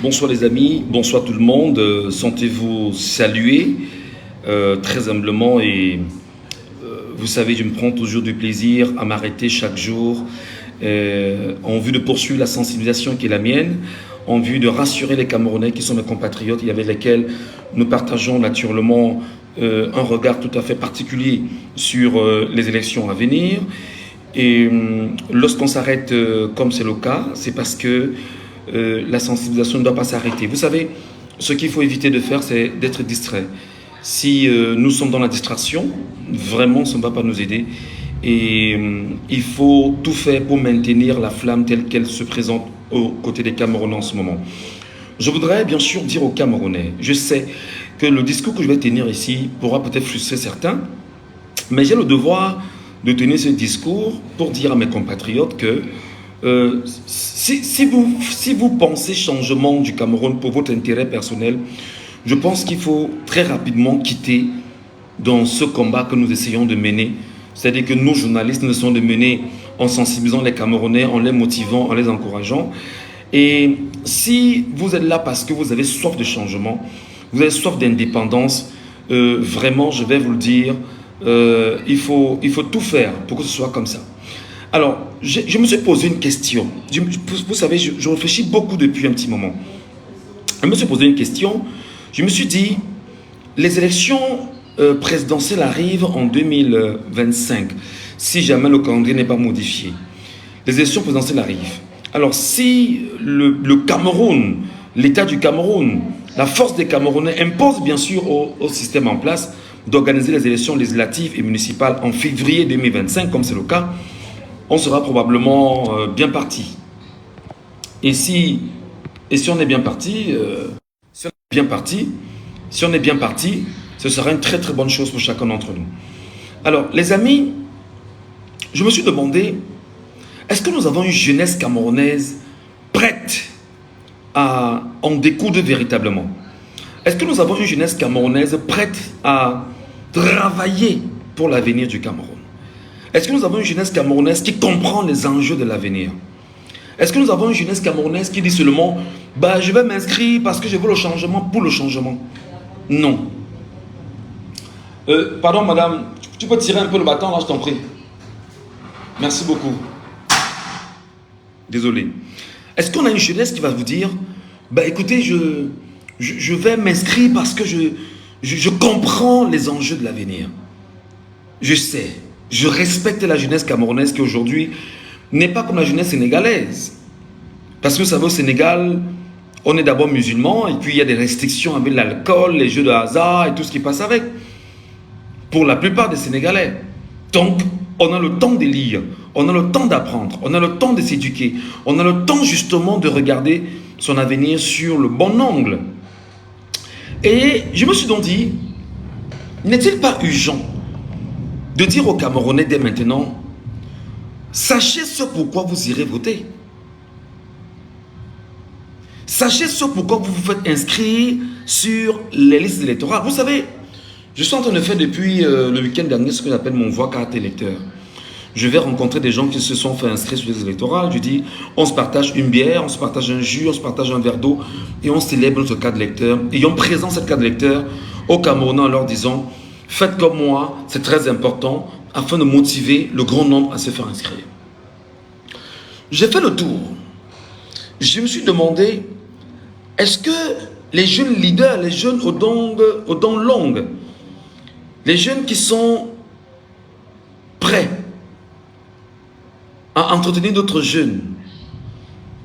Bonsoir les amis, bonsoir tout le monde, sentez-vous salués très humblement et vous savez, je me prends toujours du plaisir à m'arrêter chaque jour en vue de poursuivre la sensibilisation qui est la mienne, en vue de rassurer les Camerounais qui sont mes compatriotes et avec lesquels nous partageons naturellement un regard tout à fait particulier sur les élections à venir. Et lorsqu'on s'arrête comme c'est le cas, c'est parce que la sensibilisation ne doit pas s'arrêter. Vous savez, ce qu'il faut éviter de faire, c'est d'être distrait. Si nous sommes dans la distraction, vraiment, ça ne va pas nous aider. Et il faut tout faire pour maintenir la flamme telle qu'elle se présente aux côtés des Camerounais en ce moment. Je voudrais bien sûr dire aux Camerounais, je sais que le discours que je vais tenir ici pourra peut-être frustrer certains, mais j'ai le devoir de tenir ce discours pour dire à mes compatriotes que si vous pensez changement du Cameroun pour votre intérêt personnel, je pense qu'il faut très rapidement quitter dans ce combat que nous essayons de mener. C'est-à-dire que nos journalistes nous essayons de mener en sensibilisant les Camerounais, en les motivant, en les encourageant. Et si vous êtes là parce que vous avez soif de changement, vous avez soif d'indépendance, vraiment, je vais vous le dire, il faut tout faire pour que ce soit comme ça. Alors, je me suis posé une question. Vous savez, je réfléchis beaucoup depuis un petit moment. Je me suis posé une question. Je me suis dit, les élections présidentielles arrivent en 2025, si jamais le calendrier n'est pas modifié. Les élections présidentielles arrivent. Alors, si le Cameroun, l'État du Cameroun, la force des Camerounais impose bien sûr au système en place d'organiser les élections législatives et municipales en février 2025, comme c'est le cas, on sera probablement bien parti. Et si on est bien parti, si on est bien parti, ce sera une très très bonne chose pour chacun d'entre nous. Alors, les amis, je me suis demandé, est-ce que nous avons une jeunesse camerounaise prête à en découdre véritablement? Est-ce que nous avons une jeunesse camerounaise prête à travailler pour l'avenir du Cameroun? Est-ce que nous avons une jeunesse camerounaise qui comprend les enjeux de l'avenir? Est-ce que nous avons une jeunesse camerounaise qui dit seulement « je vais m'inscrire parce que je veux le changement pour le changement » Non. Pardon madame, tu peux tirer un peu le bâton là, je t'en prie. Merci beaucoup. Désolé. Est-ce qu'on a une jeunesse qui va vous dire « écoutez, je vais m'inscrire parce que je comprends les enjeux de l'avenir. Je sais. Je respecte la jeunesse camerounaise qui aujourd'hui n'est pas comme la jeunesse sénégalaise. Parce que vous savez, au Sénégal, on est d'abord musulman et puis il y a des restrictions avec l'alcool, les jeux de hasard et tout ce qui passe avec. Pour la plupart des Sénégalais. Donc, on a le temps de lire, on a le temps d'apprendre, on a le temps de s'éduquer, on a le temps justement de regarder son avenir sur le bon angle. Et je me suis donc dit, n'est-il pas urgent de dire aux Camerounais dès maintenant, sachez ce pourquoi vous irez voter. Sachez ce pourquoi vous vous faites inscrire sur les listes électorales. Vous savez, je suis en train de faire depuis le week-end dernier ce que j'appelle mon voix carte électeur. Je vais rencontrer des gens qui se sont fait inscrire sur les listes électorales. Je dis, on se partage une bière, on se partage un jus, on se partage un verre d'eau et on célèbre notre carte électeur. Et on présente cette carte électeur aux Camerounais en leur disant, faites comme moi, c'est très important, afin de motiver le grand nombre à se faire inscrire. J'ai fait le tour. Je me suis demandé, est-ce que les jeunes leaders, les jeunes aux dents longues, les jeunes qui sont prêts à entretenir d'autres jeunes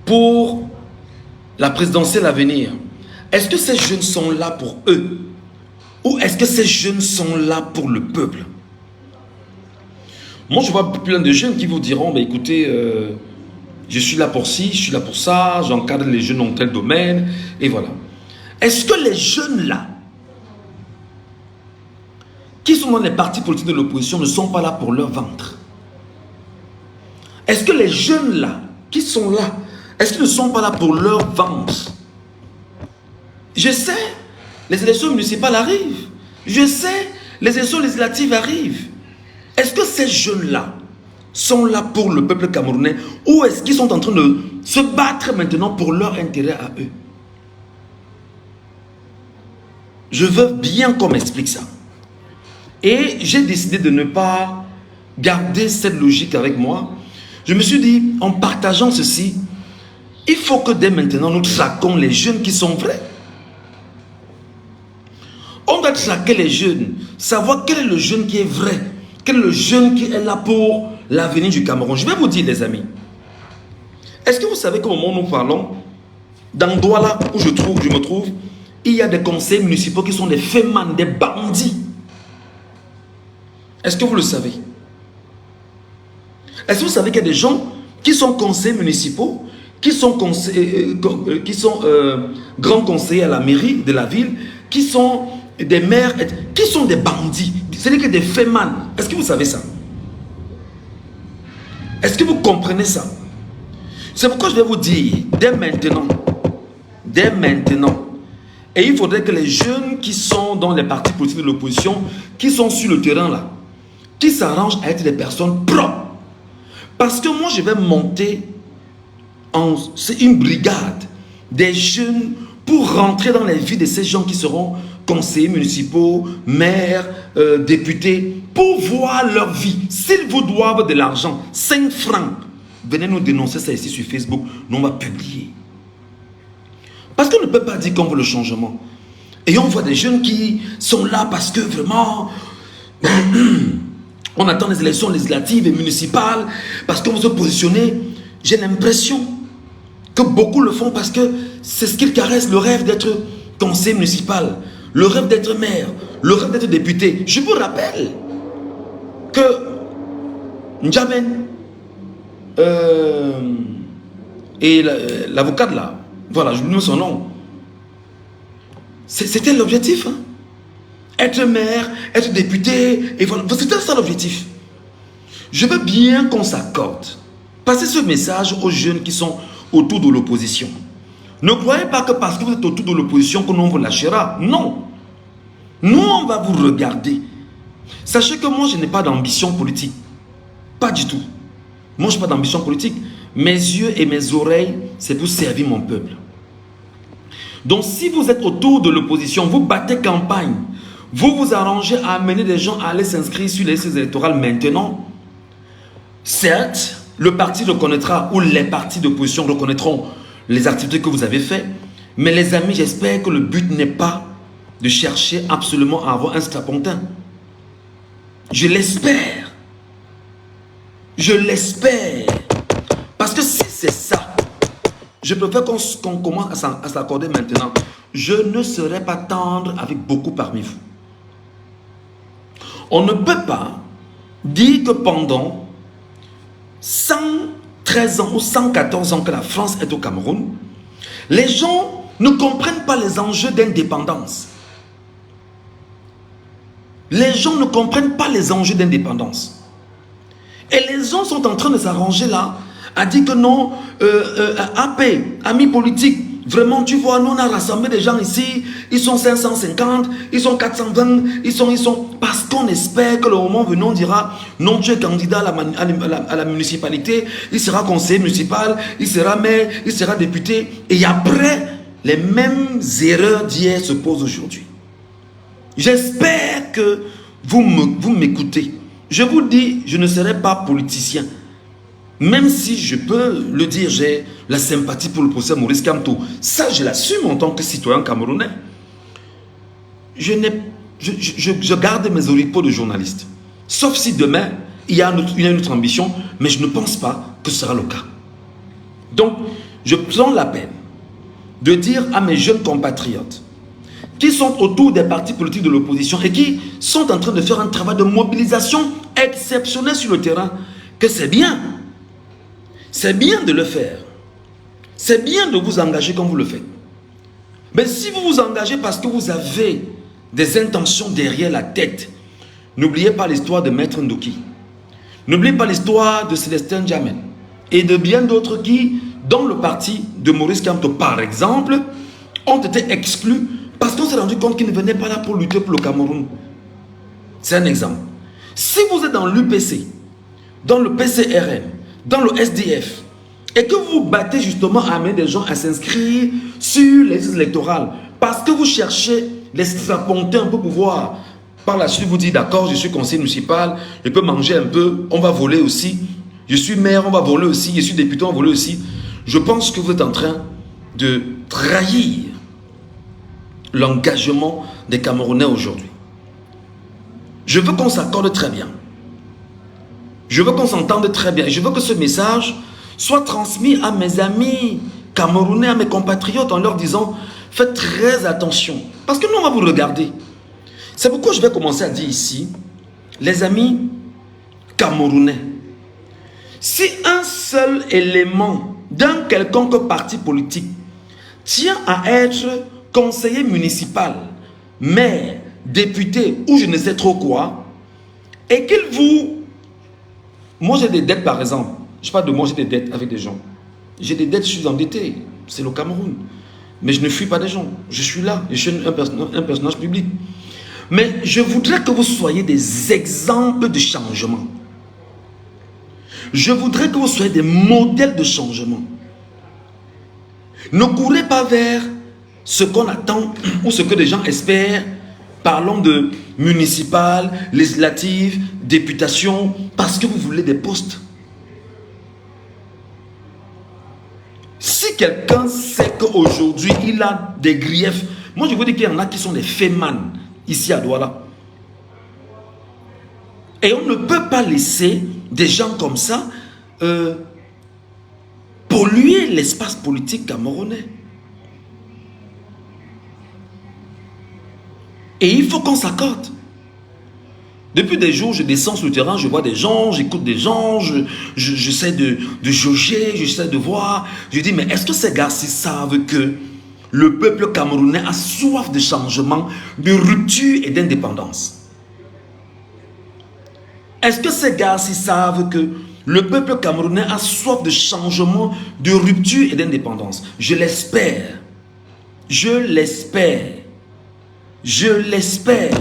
pour la présidentielle à venir, est-ce que ces jeunes sont là pour eux? Ou est-ce que ces jeunes sont là pour le peuple? Moi, je vois plein de jeunes qui vous diront, écoutez, je suis là pour ci, je suis là pour ça, j'encadre les jeunes dans tel domaine, et voilà. Est-ce que les jeunes là, qui sont dans les partis politiques de l'opposition, ne sont pas là pour leur ventre? Est-ce que les jeunes là, qui sont là, est-ce qu'ils ne sont pas là pour leur ventre? Je sais, les élections municipales arrivent. Je sais, les élections législatives arrivent. Est-ce que ces jeunes-là sont là pour le peuple camerounais ou est-ce qu'ils sont en train de se battre maintenant pour leur intérêt à eux? Je veux bien qu'on m'explique ça. Et j'ai décidé de ne pas garder cette logique avec moi. Je me suis dit, en partageant ceci, il faut que dès maintenant, nous traquons les jeunes qui sont vrais. On doit traquer les jeunes, savoir quel est le jeune qui est vrai, quel est le jeune qui est là pour l'avenir du Cameroun. Je vais vous dire, les amis, est-ce que vous savez qu'au moment où nous parlons, dans Douala, où je me trouve, il y a des conseils municipaux qui sont des fémans, des bandits. Est-ce que vous le savez? Est-ce que vous savez qu'il y a des gens qui sont conseillers municipaux, qui sont grands conseillers à la mairie de la ville, qui sont des maires, qui sont des bandits, c'est-à-dire que des fémans. Est-ce que vous savez ça? Est-ce que vous comprenez ça? C'est pourquoi je vais vous dire, dès maintenant, et il faudrait que les jeunes qui sont dans les partis politiques de l'opposition, qui sont sur le terrain là, qui s'arrangent à être des personnes propres. Parce que moi, je vais monter c'est une brigade des jeunes pour rentrer dans les vies de ces gens qui seront conseillers municipaux, maires, députés, pour voir leur vie. S'ils vous doivent de l'argent, 5 francs, venez nous dénoncer ça ici sur Facebook, nous on va publier. Parce qu'on ne peut pas dire qu'on veut le changement. Et on voit des jeunes qui sont là parce que vraiment, on attend les élections législatives et municipales, parce qu'on veut se positionner. J'ai l'impression que beaucoup le font parce que c'est ce qu'ils caressent, le rêve d'être conseiller municipal, le rêve d'être maire, le rêve d'être député. Je vous rappelle que N'Djamène et l'avocate là, voilà, je vous donne son nom. C'était l'objectif. Hein? Être maire, être député, et voilà. C'était ça l'objectif. Je veux bien qu'on s'accorde. Passez ce message aux jeunes qui sont autour de l'opposition. Ne croyez pas que parce que vous êtes autour de l'opposition que nous vous lâchera. Non. Nous, on va vous regarder. Sachez que moi, je n'ai pas d'ambition politique. Pas du tout. Moi, je n'ai pas d'ambition politique. Mes yeux et mes oreilles, c'est pour servir mon peuple. Donc, si vous êtes autour de l'opposition, vous battez campagne, vous vous arrangez à amener des gens à aller s'inscrire sur les listes électorales maintenant, certes, le parti reconnaîtra, ou les partis d'opposition reconnaîtront les activités que vous avez faites, mais les amis, j'espère que le but n'est pas de chercher absolument à avoir un strapontin. Je l'espère. Je l'espère. Parce que si c'est ça, je préfère qu'on commence à s'accorder maintenant. Je ne serai pas tendre avec beaucoup parmi vous. On ne peut pas dire que pendant 113 ans ou 114 ans que la France est au Cameroun, les gens ne comprennent pas les enjeux d'indépendance. Les gens ne comprennent pas les enjeux d'indépendance. Et les gens sont en train de s'arranger là, à dire que non, AP, amis politiques, vraiment tu vois, nous on a rassemblé des gens ici, ils sont 550, ils sont 420, ils sont... Parce qu'on espère que le moment venant on dira, non tu es candidat à la municipalité, il sera conseiller municipal, il sera maire, il sera député. Et après, les mêmes erreurs d'hier se posent aujourd'hui. J'espère que vous m'écoutez. Je vous dis, je ne serai pas politicien. Même si je peux le dire, j'ai la sympathie pour le professeur Maurice Kamto. Ça, je l'assume en tant que citoyen camerounais. Je garde mes oripeaux de journaliste. Sauf si demain, il y a une autre ambition, mais je ne pense pas que ce sera le cas. Donc, je prends la peine de dire à mes jeunes compatriotes qui sont autour des partis politiques de l'opposition et qui sont en train de faire un travail de mobilisation exceptionnel sur le terrain, que c'est bien. C'est bien de le faire. C'est bien de vous engager comme vous le faites. Mais si vous vous engagez parce que vous avez des intentions derrière la tête, n'oubliez pas l'histoire de Maître Ndoki. N'oubliez pas l'histoire de Célestin N'Djamène et de bien d'autres qui, dans le parti de Maurice Kamto, par exemple, ont été exclus parce qu'on s'est rendu compte qu'ils ne venaient pas là pour lutter pour le Cameroun. C'est un exemple. Si vous êtes dans l'UPC, dans le PCRM, dans le SDF, et que vous vous battez justement à amener des gens à s'inscrire sur les listes électorales, Parce que vous cherchez les strapontins un peu pour pouvoir, par la suite vous dire d'accord, je suis conseiller municipal, je peux manger un peu, on va voler aussi. Je suis maire, on va voler aussi. Je suis député, on va voler aussi. Je pense que vous êtes en train de trahir l'engagement des Camerounais aujourd'hui. Je veux qu'on s'accorde très bien. Je veux qu'on s'entende très bien. Je veux que ce message soit transmis à mes amis camerounais, à mes compatriotes, en leur disant, faites très attention. Parce que nous, on va vous regarder. C'est pourquoi je vais commencer à dire ici, les amis camerounais, si un seul élément d'un quelconque parti politique tient à être conseiller municipal, maire, député ou je ne sais trop quoi, et qu'il vous... Moi j'ai des dettes par exemple, je parle de moi, j'ai des dettes avec des gens. J'ai des dettes, je suis endetté, c'est le Cameroun. Mais je ne fuis pas des gens, je suis là, je suis un personnage public. Mais je voudrais que vous soyez des exemples de changement. Je voudrais que vous soyez des modèles de changement. Ne courez pas vers ce qu'on attend ou ce que les gens espèrent. Parlons de municipal, législative, députation, parce que vous voulez des postes. Si quelqu'un sait qu'aujourd'hui il a des griefs, moi je vous dis qu'il y en a qui sont des fémans ici à Douala. Et on ne peut pas laisser des gens comme ça polluer l'espace politique camerounais. Et il faut qu'on s'accorde. Depuis des jours, je descends sur le terrain, je vois des gens, j'écoute des gens, j'essaie de jauger, j'essaie de voir. Je dis, mais est-ce que ces gars-ci savent que le peuple camerounais a soif de changement, de rupture et d'indépendance? Est-ce que ces gars-ci savent que le peuple camerounais a soif de changement, de rupture et d'indépendance? Je l'espère. Je l'espère. Je l'espère.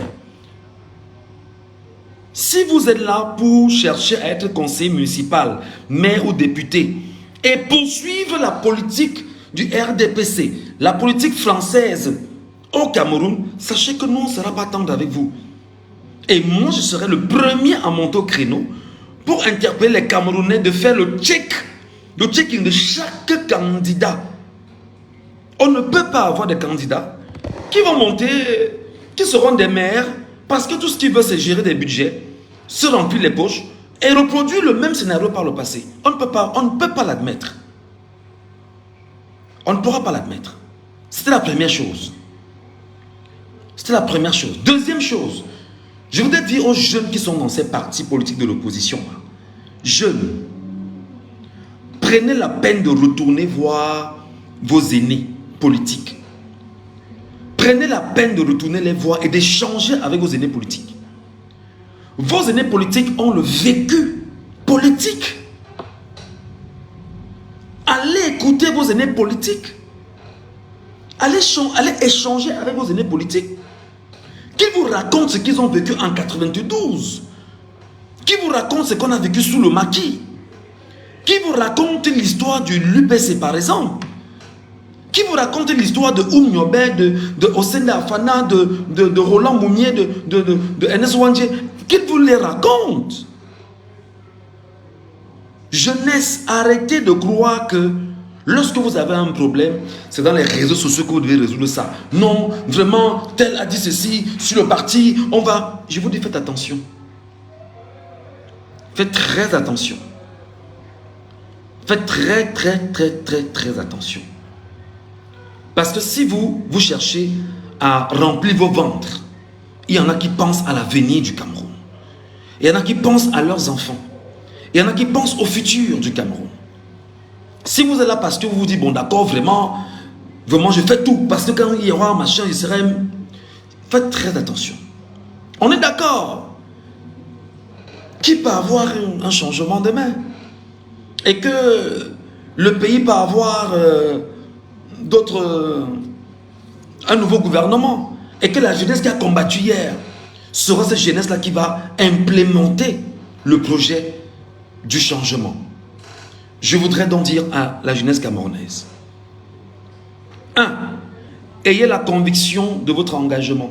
Si vous êtes là pour chercher à être conseiller municipal, maire ou député, et poursuivre la politique du RDPC, la politique française au Cameroun, sachez que nous, on ne sera pas tendre avec vous. Et moi, je serai le premier à monter au créneau pour interpeller les Camerounais de faire le checking de chaque candidat. On ne peut pas avoir des candidats qui vont monter, qui seront des maires, parce que tout ce qu'ils veulent, c'est gérer des budgets, se remplir les poches et reproduire le même scénario par le passé. On ne peut pas l'admettre. On ne pourra pas l'admettre. C'était la première chose. C'était la première chose. Deuxième chose, je voudrais dire aux jeunes qui sont dans ces partis politiques de l'opposition, jeunes, prenez la peine de retourner voir vos aînés politiques. Prenez la peine de retourner les voir et d'échanger avec vos aînés politiques. Vos aînés politiques ont le vécu politique. Allez écouter vos aînés politiques. Allez échanger avec vos aînés politiques. Qu'ils vous racontent ce qu'ils ont vécu en 92. Qu'ils vous racontent ce qu'on a vécu sous le maquis. Qu'ils vous racontent l'histoire du l'UPC par exemple. Qui vous raconte l'histoire de Oum Nyobe, de Hossein Afana, de Roland Moumier, de Enes Wandje, qu'il vous les raconte. Jeunesse, arrêtez de croire que lorsque vous avez un problème, c'est dans les réseaux sociaux que vous devez résoudre ça. Non, vraiment, tel a dit ceci, sur le parti, on va... Je vous dis, faites attention. Faites très attention. Faites très attention. Parce que si vous cherchez à remplir vos ventres, il y en a qui pensent à l'avenir du Cameroun. Il y en a qui pensent à leurs enfants. Il y en a qui pensent au futur du Cameroun. Si vous êtes là parce que vous vous dites, bon d'accord, vraiment je fais tout. Parce que quand il y aura un machin, je serai... Faites très attention. On est d'accord. Qui peut avoir un changement demain? Et que le pays peut avoir... un nouveau gouvernement, et que la jeunesse qui a combattu hier sera cette jeunesse-là qui va implémenter le projet du changement. Je voudrais donc dire à la jeunesse camerounaise, 1. ayez la conviction de votre engagement.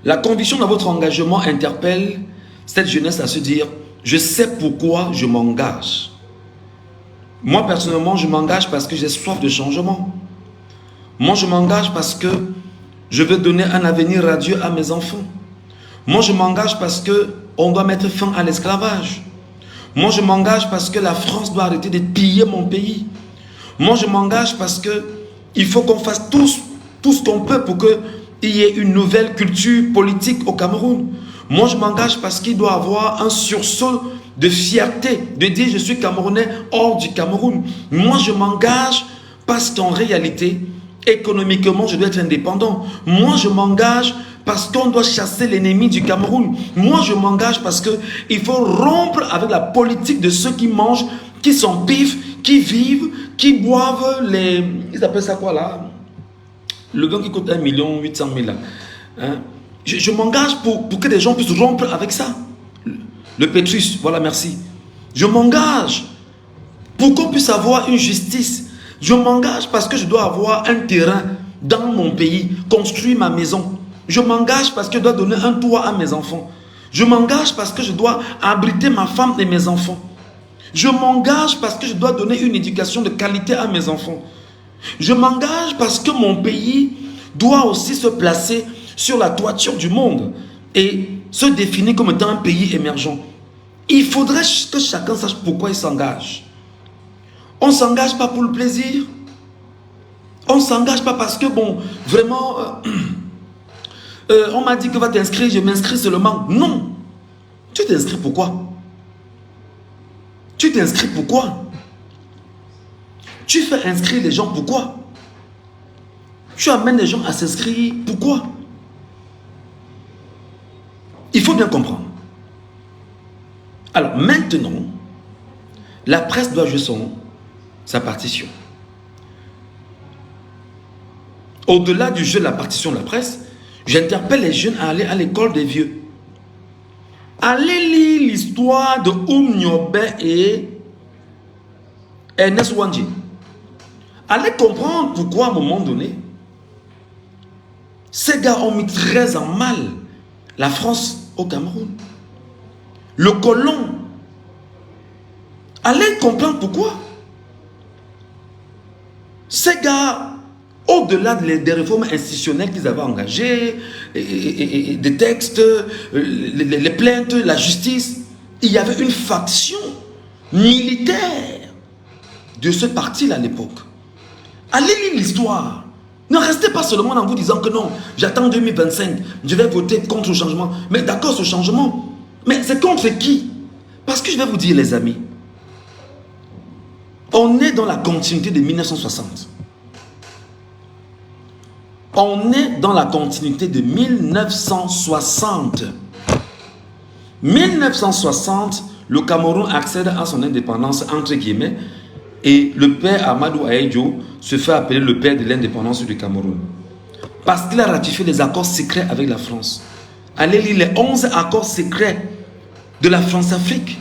La conviction de votre engagement interpelle cette jeunesse à se dire, je sais pourquoi je m'engage. Moi, personnellement, je m'engage parce que j'ai soif de changement. Moi, je m'engage parce que je veux donner un avenir radieux à mes enfants. Moi, je m'engage parce qu'on doit mettre fin à l'esclavage. Moi, je m'engage parce que la France doit arrêter de piller mon pays. Moi, je m'engage parce qu'il faut qu'on fasse tout ce qu'on peut pour qu'il y ait une nouvelle culture politique au Cameroun. Moi, je m'engage parce qu'il doit y avoir un sursaut de fierté, de dire je suis Camerounais hors du Cameroun. Moi, je m'engage parce qu'en réalité, économiquement, je dois être indépendant. Moi, je m'engage parce qu'on doit chasser l'ennemi du Cameroun. Moi, je m'engage parce qu'il faut rompre avec la politique de ceux qui mangent, qui s'empiffent, qui vivent, qui boivent les... Ils appellent ça quoi là? Le gars qui coûte 1 800 000 là. Hein? Je m'engage pour que les gens puissent rompre avec ça. Le Pétrus, voilà, merci. Je m'engage pour qu'on puisse avoir une justice. Je m'engage parce que je dois avoir un terrain dans mon pays, construire ma maison. Je m'engage parce que je dois donner un toit à mes enfants. Je m'engage parce que je dois abriter ma femme et mes enfants. Je m'engage parce que je dois donner une éducation de qualité à mes enfants. Je m'engage parce que mon pays doit aussi se placer sur la toiture du monde et se définir comme étant un pays émergent. Il faudrait que chacun sache pourquoi il s'engage. On ne s'engage pas pour le plaisir. On ne s'engage pas parce que, bon, vraiment, on m'a dit que va t'inscrire, je m'inscris seulement. Non. Tu t'inscris pourquoi? Tu t'inscris pourquoi? Tu fais inscrire les gens pourquoi? Tu amènes les gens à s'inscrire pourquoi? Il faut bien comprendre. Alors maintenant, la presse doit jouer sa partition. Au-delà du jeu de la partition de la presse, j'interpelle les jeunes à aller à l'école des vieux. Allez lire l'histoire de Nyobe et Ernest Wandji. Allez comprendre pourquoi à un moment donné, ces gars ont mis très en mal la France au Cameroun. Le colon. Allez comprendre pourquoi. Ces gars, au-delà des réformes institutionnelles qu'ils avaient engagées, et des textes, les plaintes, la justice, il y avait une faction militaire de ce parti-là à l'époque. Allez lire l'histoire. Ne restez pas seulement en vous disant que non, j'attends 2025, je vais voter contre le changement. Mais d'accord, ce changement, mais c'est contre qui? Parce que je vais vous dire, les amis, on est dans la continuité de 1960. On est dans la continuité de 1960. 1960, le Cameroun accède à son indépendance, entre guillemets, et le père Amadou Ahidjo se fait appeler le père de l'indépendance du Cameroun. Parce qu'il a ratifié les accords secrets avec la France. Allez lire les 11 accords secrets de la France-Afrique.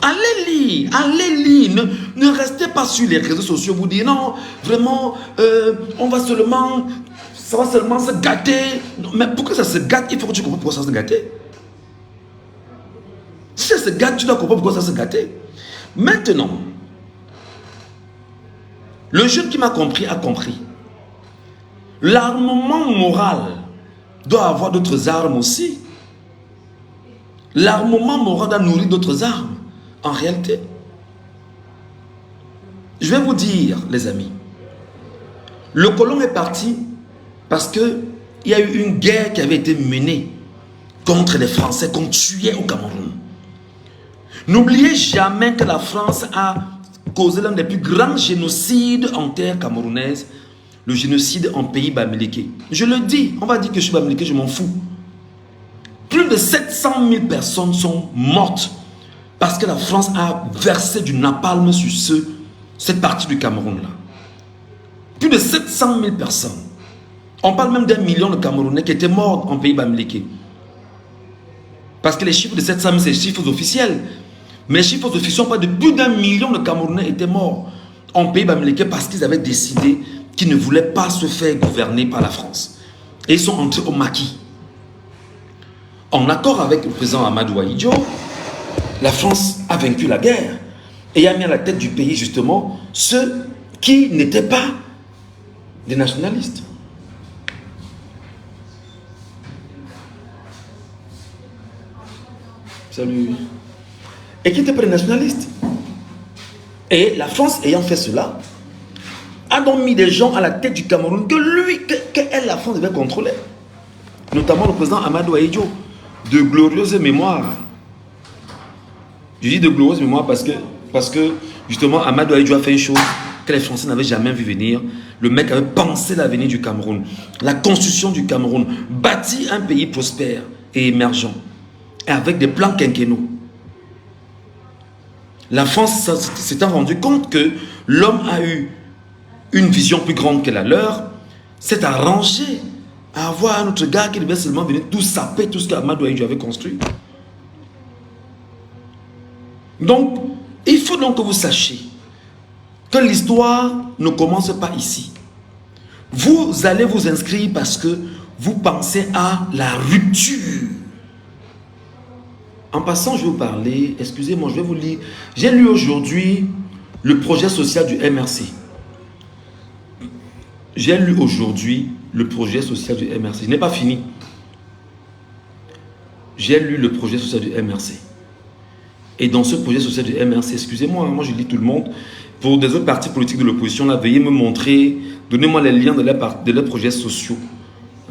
Allez lire, allez lire. Ne restez pas sur les réseaux sociaux, vous dire non, vraiment, on va seulement, ça va seulement se gâter. Non, mais pour que ça se gâte, il faut que tu comprennes pourquoi ça se gâter. Si ça se gâte, tu dois comprendre pourquoi ça se gâter. Maintenant, le jeune qui m'a compris a compris. L'armement moral doit avoir d'autres armes aussi. L'armement moral doit nourrir d'autres armes. En réalité, je vais vous dire, les amis, le colon est parti parce qu'il y a eu une guerre qui avait été menée contre les Français, qu'on tuait au Cameroun. N'oubliez jamais que la France a causé l'un des plus grands génocides en terre camerounaise, le génocide en pays bamileke. Je le dis, on va dire que je suis bamileke, je m'en fous. Plus de 700 000 personnes sont mortes parce que la France a versé du napalm sur cette partie du Cameroun là. Plus de 700 000 personnes. On parle même d'1 million de Camerounais qui étaient morts en pays bamileke. Parce que les chiffres de 700 000, c'est les chiffres officiels. Mais les chiffres officiels, on parle de plus d'1 million de Camerounais étaient morts. en pays bamileke parce qu'ils avaient décidé qu'ils ne voulaient pas se faire gouverner par la France. Et ils sont entrés au maquis. En accord avec le président Amadou Ahidjo, la France a vaincu la guerre et a mis à la tête du pays justement ceux qui n'étaient pas des nationalistes. Salut. Et qui n'étaient pas des nationalistes. Et la France ayant fait cela, a donc mis des gens à la tête du Cameroun que la France devait contrôler. Notamment le président Amadou Ahidjo, de glorieuse mémoire. Je dis de glorieuse mémoire parce que justement Amadou Ahidjo a fait une chose que les Français n'avaient jamais vu venir. Le mec avait pensé l'avenir du Cameroun, la construction du Cameroun, bâti un pays prospère et émergent, et avec des plans quinquennaux. La France s'étant rendu compte que l'homme a eu une vision plus grande que la leur, s'est arrangé à avoir un autre gars qui devait seulement venir tout saper tout ce qu'Amadou Ahidjo avait construit. Donc, il faut donc que vous sachiez que l'histoire ne commence pas ici. Vous allez vous inscrire parce que vous pensez à la rupture. En passant, je vais vous parler, excusez-moi, je vais vous lire. J'ai lu aujourd'hui le projet social du MRC. J'ai lu aujourd'hui le projet social du MRC. Il n'est pas fini. J'ai lu le projet social du MRC. Et dans ce projet social du MRC, excusez-moi, moi je lis tout le monde. Pour des autres partis politiques de l'opposition, là, veuillez me montrer, donnez-moi les liens de leurs projets sociaux.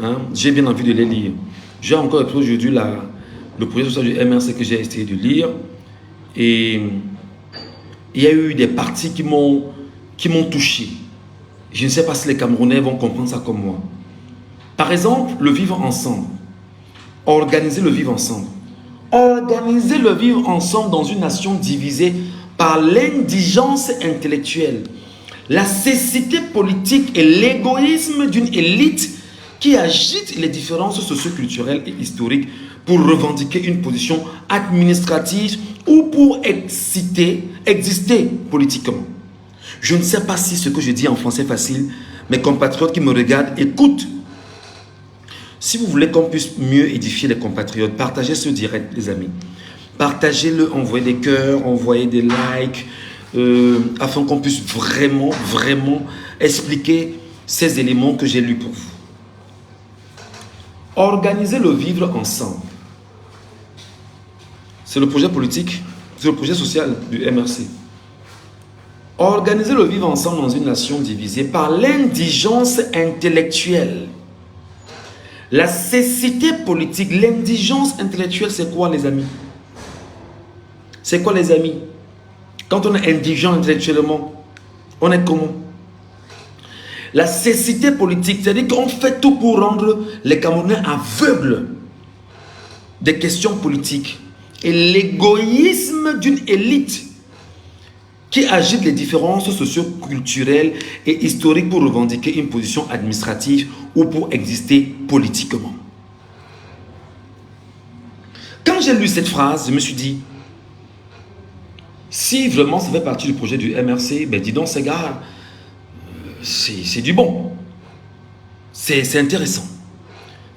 Hein? J'ai bien envie de les lire. J'ai encore aujourd'hui le projet social du MRC que j'ai essayé de lire. Et il y a eu des partis qui m'ont touché. Je ne sais pas si les Camerounais vont comprendre ça comme moi. Par exemple, le vivre ensemble. Organiser le vivre ensemble. Organiser le vivre ensemble dans une nation divisée par l'indigence intellectuelle, la cécité politique et l'égoïsme d'une élite qui agite les différences socio-culturelles et historiques pour revendiquer une position administrative ou pour exister politiquement. Je ne sais pas si ce que je dis en français facile, mes compatriotes qui me regardent, écoutent. Si vous voulez qu'on puisse mieux édifier les compatriotes, partagez ce direct, les amis. Partagez-le, envoyez des cœurs, envoyez des likes, afin qu'on puisse vraiment expliquer ces éléments que j'ai lus pour vous. Organiser le vivre ensemble. C'est le projet politique, c'est le projet social du MRC. Organiser le vivre ensemble dans une nation divisée par l'indigence intellectuelle. La cécité politique, l'indigence intellectuelle, c'est quoi les amis? C'est quoi les amis? Quand on est indigent intellectuellement, on est comment? La cécité politique, c'est-à-dire qu'on fait tout pour rendre les Camerounais aveugles des questions politiques. Et l'égoïsme d'une élite qui agite les différences socio-culturelles et historiques pour revendiquer une position administrative ou pour exister politiquement. Quand j'ai lu cette phrase, je me suis dit, si vraiment ça fait partie du projet du MRC, ben dis donc ces gars, c'est du bon. C'est intéressant.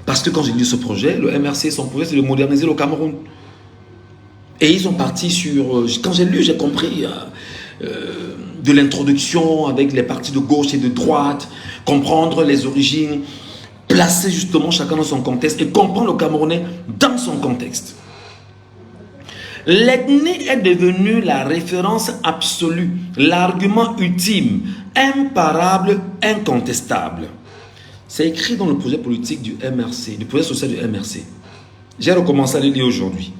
Parce que quand j'ai lu ce projet, le MRC, son projet, c'est de moderniser le Cameroun. Et ils sont partis sur... Quand j'ai lu, j'ai compris de l'introduction avec les partis de gauche et de droite, comprendre les origines, placer justement chacun dans son contexte et comprendre le Camerounais dans son contexte. L'ethnie est devenue la référence absolue, l'argument ultime, imparable, incontestable. C'est écrit dans le projet politique du MRC, du projet social du MRC. J'ai recommencé à le lire aujourd'hui.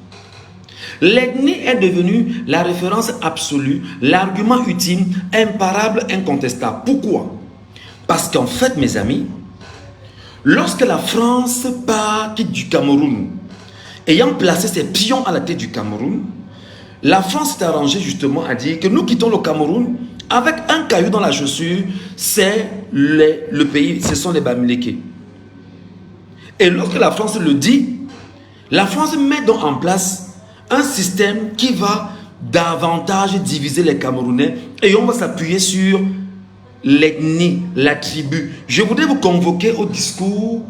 L'ethnie est devenue la référence absolue, l'argument ultime, imparable, incontestable. Pourquoi? Parce qu'en fait, mes amis, lorsque la France quitte du Cameroun, ayant placé ses pions à la tête du Cameroun, la France s'est arrangée justement à dire que nous quittons le Cameroun avec un caillou dans la chaussure, c'est le pays, ce sont les Bamileke. Et lorsque la France le dit, la France met donc en place un système qui va davantage diviser les Camerounais et on va s'appuyer sur l'ethnie, la tribu. Je voudrais vous convoquer au discours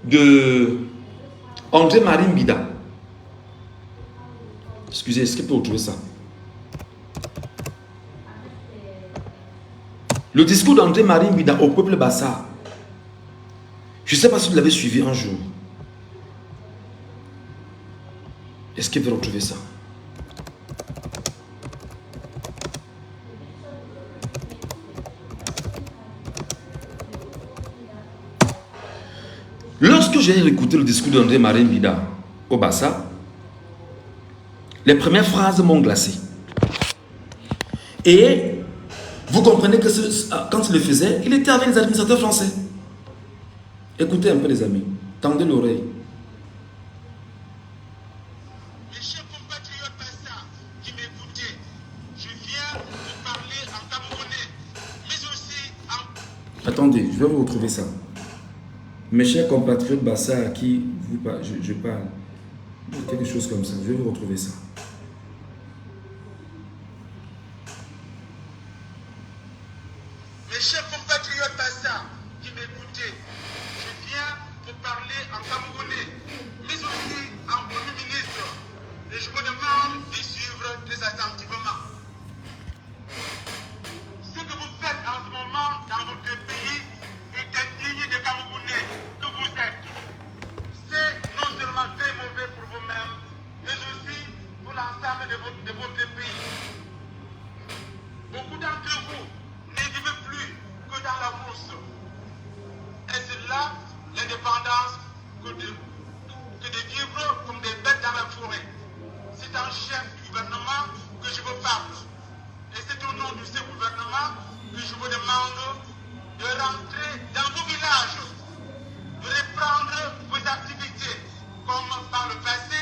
de André-Marie Mbida. Excusez, est-ce que vous pouvez retrouver ça? Le discours d'André-Marie Mbida au peuple Bassa. Je ne sais pas si vous l'avez suivi un jour. Est-ce que vous retrouvez ça? Lorsque j'ai écouté le discours d'André-Marie Mbida au Bassa, les premières phrases m'ont glacé. Et vous comprenez que quand il le faisait, il était avec les administrateurs français. Écoutez un peu les amis, tendez l'oreille. Mes chers compatriotes Bassa qui m'écoutez, je viens vous parler en camerounais, mais aussi en... Attendez, je vais vous retrouver ça. Mes chers compatriotes Bassa à qui je parle, quelque chose comme ça, je vais vous retrouver ça. Mes chers compatriotes Bassa qui m'écoutez, je viens vous parler en camerounais, mais aussi en premier ministre, et je vous demande de suivre très attentivement. Ce que vous faites en ce moment dans votre pays est indigne des Camerounais que vous êtes. C'est non seulement très mauvais pour vous-même, mais aussi pour l'ensemble de votre pays. Beaucoup d'entre vous ne vivent plus que dans la brousse. Et c'est là l'indépendance que de vivre comme des bêtes dans la forêt. C'est un chef du gouvernement que je vous parle. Et c'est au nom de ce gouvernement que je vous demande de rentrer dans vos villages, de reprendre vos activités comme par le passé,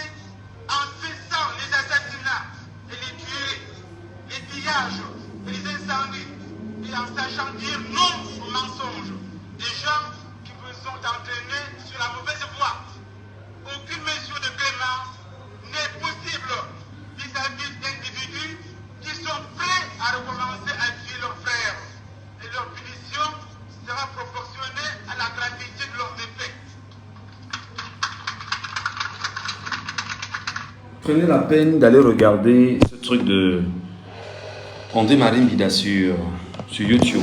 en cessant les assassinats et les tueries, les pillages et les incendies, et en sachant dire non aux mensonges des gens qui vous ont entraînés sur la mauvaise voie. Aucune mesure de clémence n'est possible vis-à-vis d'individus qui sont prêts à recommencer à tuer leurs frères. Et leur punition sera proportionnée à la gravité de leurs effets. Prenez la peine d'aller regarder ce truc de André-Marie Mbida sur YouTube.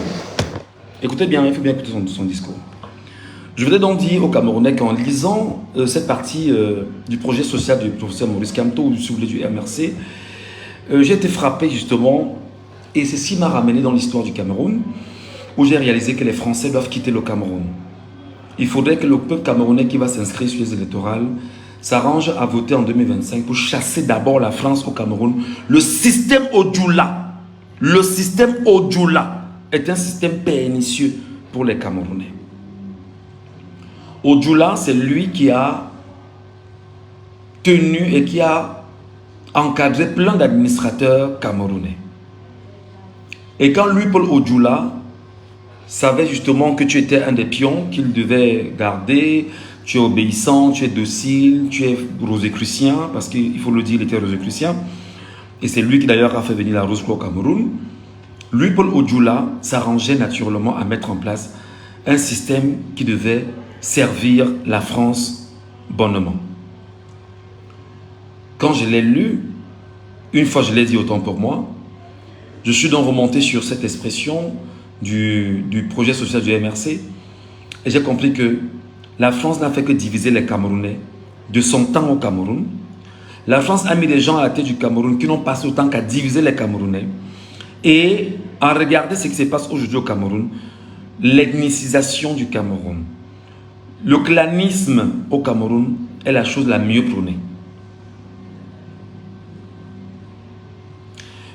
Écoutez bien, il faut bien écouter son discours. Je voudrais donc dire aux Camerounais qu'en lisant cette partie du projet social du professeur Maurice Kamto, ou si vous voulez du MRC, j'ai été frappé justement, et c'est ce qui m'a ramené dans l'histoire du Cameroun, où j'ai réalisé que les Français doivent quitter le Cameroun. Il faudrait que le peuple camerounais qui va s'inscrire sur les électorales s'arrange à voter en 2025 pour chasser d'abord la France au Cameroun. Le système Odjoula est un système pernicieux pour les Camerounais. Odjoula, c'est lui qui a tenu et qui a encadré plein d'administrateurs camerounais. Et quand lui, Paul Odjoula, savait justement que tu étais un des pions qu'il devait garder, tu es obéissant, tu es docile, tu es rosicrucien, parce qu'il faut le dire, il était rosicrucien, et c'est lui qui d'ailleurs a fait venir la Rose Croix au Cameroun. Lui, Paul Odjoula, s'arrangeait naturellement à mettre en place un système qui devait servir la France bonnement. Quand je l'ai lu, une fois je l'ai dit autant pour moi, je suis donc remonté sur cette expression du projet social du MRC et j'ai compris que la France n'a fait que diviser les Camerounais de son temps au Cameroun. La France a mis des gens à la tête du Cameroun qui n'ont passé autant qu'à diviser les Camerounais. Et en regardant ce qui se passe aujourd'hui au Cameroun, l'ethnicisation du Cameroun, le clanisme au Cameroun est la chose la mieux prônée.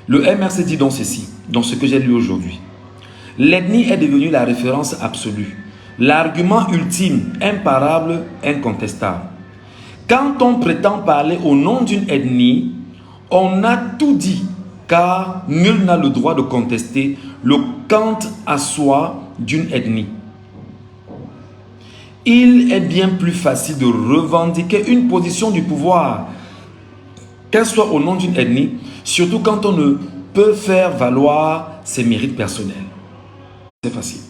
Le MRC dit donc ceci, dans ce que j'ai lu aujourd'hui. L'ethnie est devenue la référence absolue, l'argument ultime, imparable, incontestable. Quand on prétend parler au nom d'une ethnie, on a tout dit, car nul n'a le droit de contester le quant à soi d'une ethnie. Il est bien plus facile de revendiquer une position du pouvoir qu'elle soit au nom d'une ethnie, surtout quand on ne peut faire valoir ses mérites personnels. C'est facile.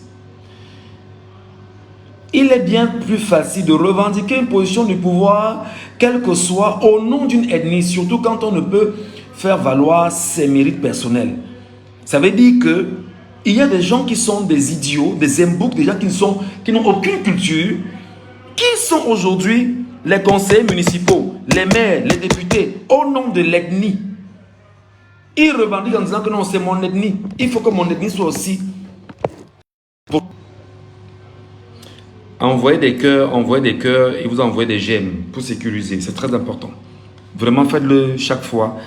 Il est bien plus facile de revendiquer une position du pouvoir, quel que soit, au nom d'une ethnie, surtout quand on ne peut faire valoir ses mérites personnels. Ça veut dire que il y a des gens qui sont des idiots, des emboucs, des gens qui n'ont aucune culture, qui sont aujourd'hui les conseillers municipaux, les maires, les députés, au nom de l'ethnie. Ils revendiquent en disant que non, c'est mon ethnie. Il faut que mon ethnie soit aussi. Envoyez des cœurs, et vous envoyez des j'aime pour sécuriser. C'est très important. Vraiment, faites-le chaque fois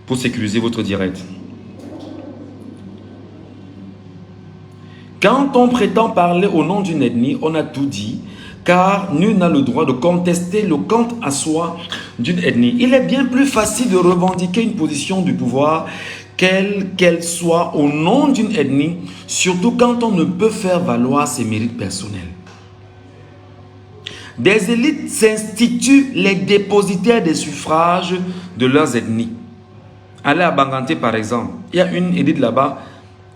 pour sécuriser votre direct. Quand on prétend parler au nom d'une ethnie, on a tout dit, car nul n'a le droit de contester le quant à soi d'une ethnie. Il est bien plus facile de revendiquer une position du pouvoir, quelle qu'elle soit, au nom d'une ethnie, surtout quand on ne peut faire valoir ses mérites personnels. Des élites s'instituent les dépositaires des suffrages de leurs ethnies. Allez à Banganté par exemple, il y a une élite là-bas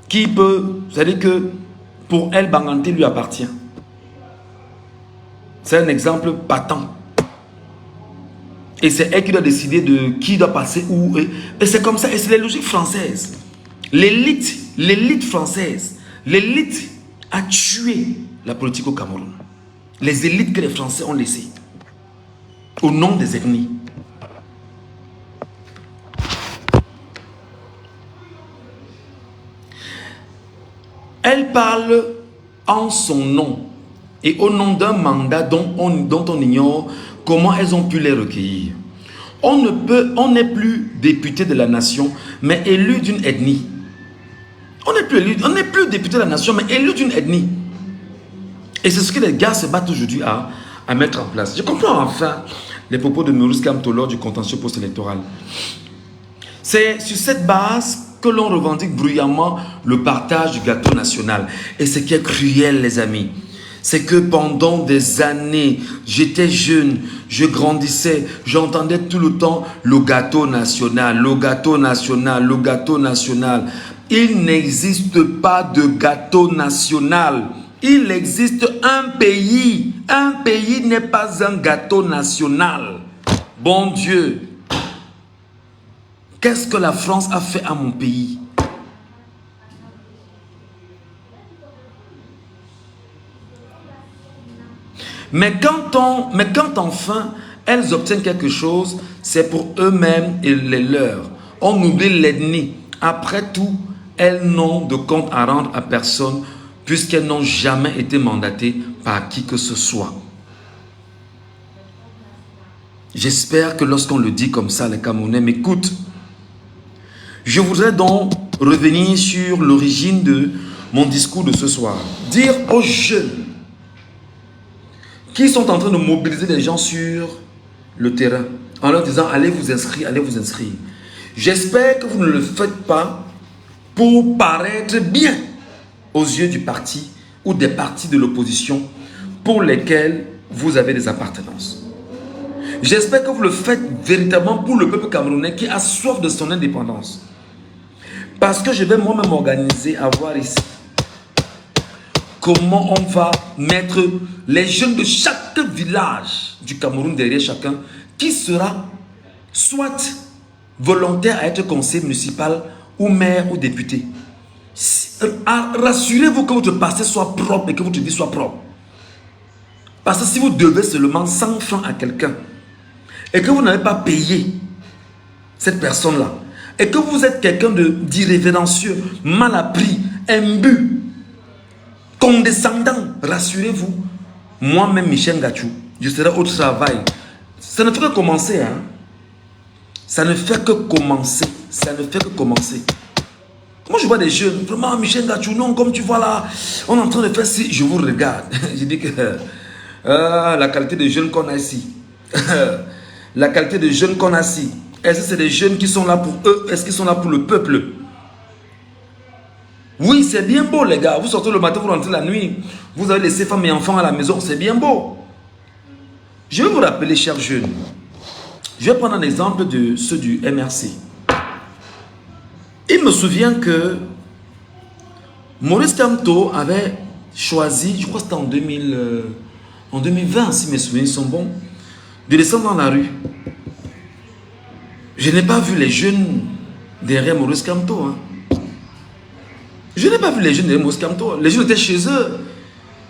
qui peut, c'est-à-dire que pour elle, Banganté lui appartient. C'est un exemple patent. Et c'est elle qui doit décider de qui doit passer où. Et c'est comme ça, et c'est les logiques françaises. L'élite française, l'élite a tué la politique au Cameroun. Les élites que les Français ont laissées au nom des ethnies. Elle parle en son nom et au nom d'un mandat dont on ignore comment elles ont pu les recueillir. On n'est plus député de la nation, mais élu d'une ethnie. On n'est plus député de la nation, mais élu d'une ethnie. Et c'est ce que les gars se battent aujourd'hui à mettre en place. Je comprends enfin les propos de Maurice Kamto lors du contentieux post-électoral. C'est sur cette base que l'on revendique bruyamment le partage du gâteau national. Et ce qui est cruel, les amis, c'est que pendant des années, j'étais jeune, je grandissais, j'entendais tout le temps le gâteau national, le gâteau national, le gâteau national. Il n'existe pas de gâteau national. Il existe un pays. Un pays n'est pas un gâteau national. Bon Dieu. Qu'est-ce que la France a fait à mon pays? Mais quand enfin elles obtiennent quelque chose, c'est pour eux-mêmes et les leurs. On oublie l'ethnie. Après tout, elles n'ont de compte à rendre à personne puisqu'elles n'ont jamais été mandatées par qui que ce soit. J'espère que lorsqu'on le dit comme ça, les Camerounais m'écoutent. Je voudrais donc revenir sur l'origine de mon discours de ce soir. Dire aux jeunes qui sont en train de mobiliser les gens sur le terrain, en leur disant allez vous inscrire, allez vous inscrire. J'espère que vous ne le faites pas pour paraître bien aux yeux du parti ou des partis de l'opposition pour lesquels vous avez des appartenances. J'espère que vous le faites véritablement pour le peuple camerounais qui a soif de son indépendance. Parce que je vais moi-même m'organiser à voir ici comment on va mettre les jeunes de chaque village du Cameroun derrière chacun qui sera soit volontaire à être conseiller municipal ou maire ou député. Rassurez-vous que votre passé soit propre et que votre vie soit propre. Parce que si vous devez seulement 100 francs à quelqu'un et que vous n'avez pas payé cette personne-là et que vous êtes quelqu'un d'irrévérencieux, mal appris, imbu, condescendant, rassurez-vous, moi-même Michel Gachou, je serai au travail. Ça ne fait que commencer, hein. Ça ne fait que commencer. Ça ne fait que commencer. Moi, je vois des jeunes, vraiment, Michel Gachou, non, comme tu vois là, on est en train de faire ci, je vous regarde. Je dis que la qualité de jeunes qu'on a ici, la qualité de jeunes qu'on a ici, est-ce que c'est des jeunes qui sont là pour eux? Est-ce qu'ils sont là pour le peuple? Oui, c'est bien beau, les gars. Vous sortez le matin, vous rentrez la nuit. Vous avez laissé femmes et enfants à la maison. C'est bien beau. Je vais vous rappeler, chers jeunes. Je vais prendre un exemple de ceux du MRC. Il me souvient que Maurice Kamto avait choisi, je crois que c'était en 2020, si mes souvenirs sont bons, de descendre dans la rue. Je n'ai pas vu les jeunes derrière Maurice Kamto. Hein. Je n'ai pas vu les jeunes derrière Maurice Kamto. Les jeunes étaient chez eux.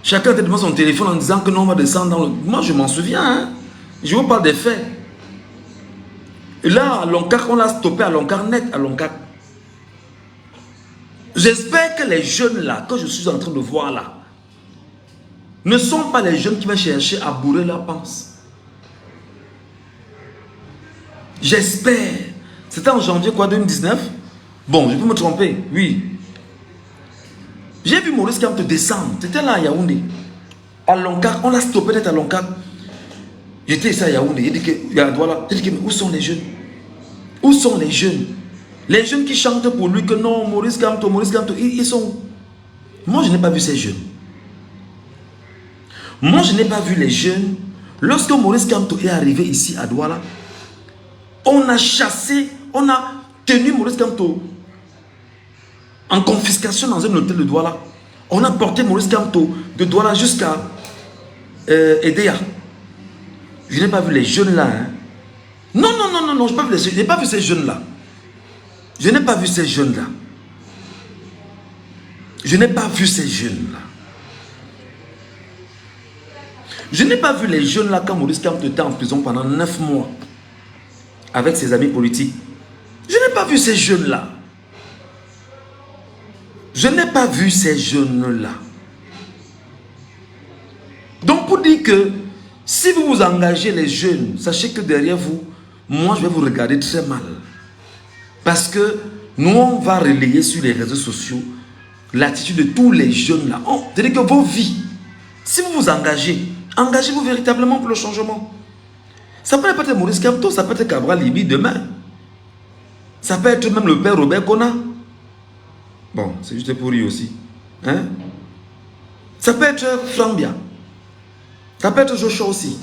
Chacun était devant son téléphone en disant que non, on va descendre dans le... Moi, je m'en souviens. Hein. Je vous parle des faits. Et là, à Loncac, on l'a stoppé à Loncac net, à Loncac. J'espère que les jeunes là, que je suis en train de voir là, ne sont pas les jeunes qui vont chercher à bourrer leur panse. J'espère. C'était en janvier quoi, 2019? Bon, je peux me tromper, oui. J'ai vu Maurice Kamto descendre. C'était là à Yaoundé. À Loncac, on l'a stoppé d'être à Loncac. J'étais ici à Yaoundé. Il dit que, voilà. Il dit que, mais où sont les jeunes? Où sont les jeunes? Les jeunes qui chantent pour lui que non, Maurice Kamto, ils sont... Moi, je n'ai pas vu ces jeunes. Moi, je n'ai pas vu les jeunes. Lorsque Maurice Kamto est arrivé ici à Douala, on a chassé, on a tenu Maurice Kamto en confiscation dans un hôtel de Douala. On a porté Maurice Kamto de Douala jusqu'à Edea. Je n'ai pas vu les jeunes là. Hein. Non, je n'ai pas vu ces jeunes là. Je n'ai pas vu ces jeunes là. Je n'ai pas vu ces jeunes là. Je n'ai pas vu les jeunes là quand Maurice Kamto était en prison pendant 9 mois avec ses amis politiques. Je n'ai pas vu ces jeunes là. Je n'ai pas vu ces jeunes là. Donc pour dire que si vous vous engagez les jeunes, sachez que derrière vous, moi je vais vous regarder très mal. Parce que nous on va relayer sur les réseaux sociaux l'attitude de tous les jeunes là. C'est-à-dire que vos vies, si vous vous engagez, engagez-vous véritablement pour le changement. Ça peut être Maurice Kamto, ça peut être Cabral Libi demain. Ça peut être même le père Robert Kona. Bon, c'est juste pour lui aussi. Hein? Ça peut être Frambia. Ça peut être Joshua aussi.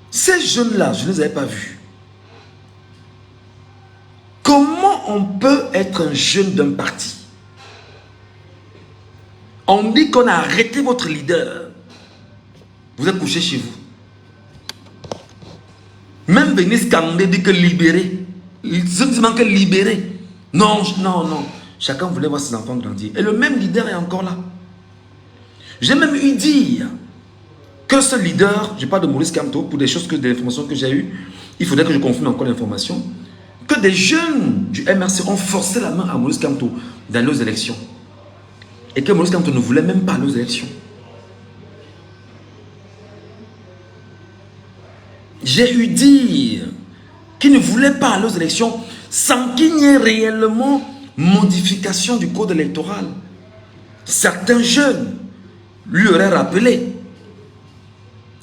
Ces jeunes-là, je ne les avais pas vus. Comment on peut être un jeune d'un parti? On dit qu'on a arrêté votre leader. Vous êtes couché chez vous. Même Benis Kandé dit que libérer. Je ne dis que libérer. Non. Chacun voulait voir ses enfants grandir. Et le même leader est encore là. J'ai même eu dire que ce leader, je parle de Maurice Kamto, pour des choses des informations que j'ai eues, il faudrait que je confirme encore l'information, que des jeunes du MRC ont forcé la main à Maurice Kamto d'aller aux élections. Et que Maurice Kamto ne voulait même pas aller aux élections. J'ai eu dire qu'il ne voulait pas aller aux élections sans qu'il n'y ait réellement modification du code électoral. Certains jeunes lui auraient rappelé.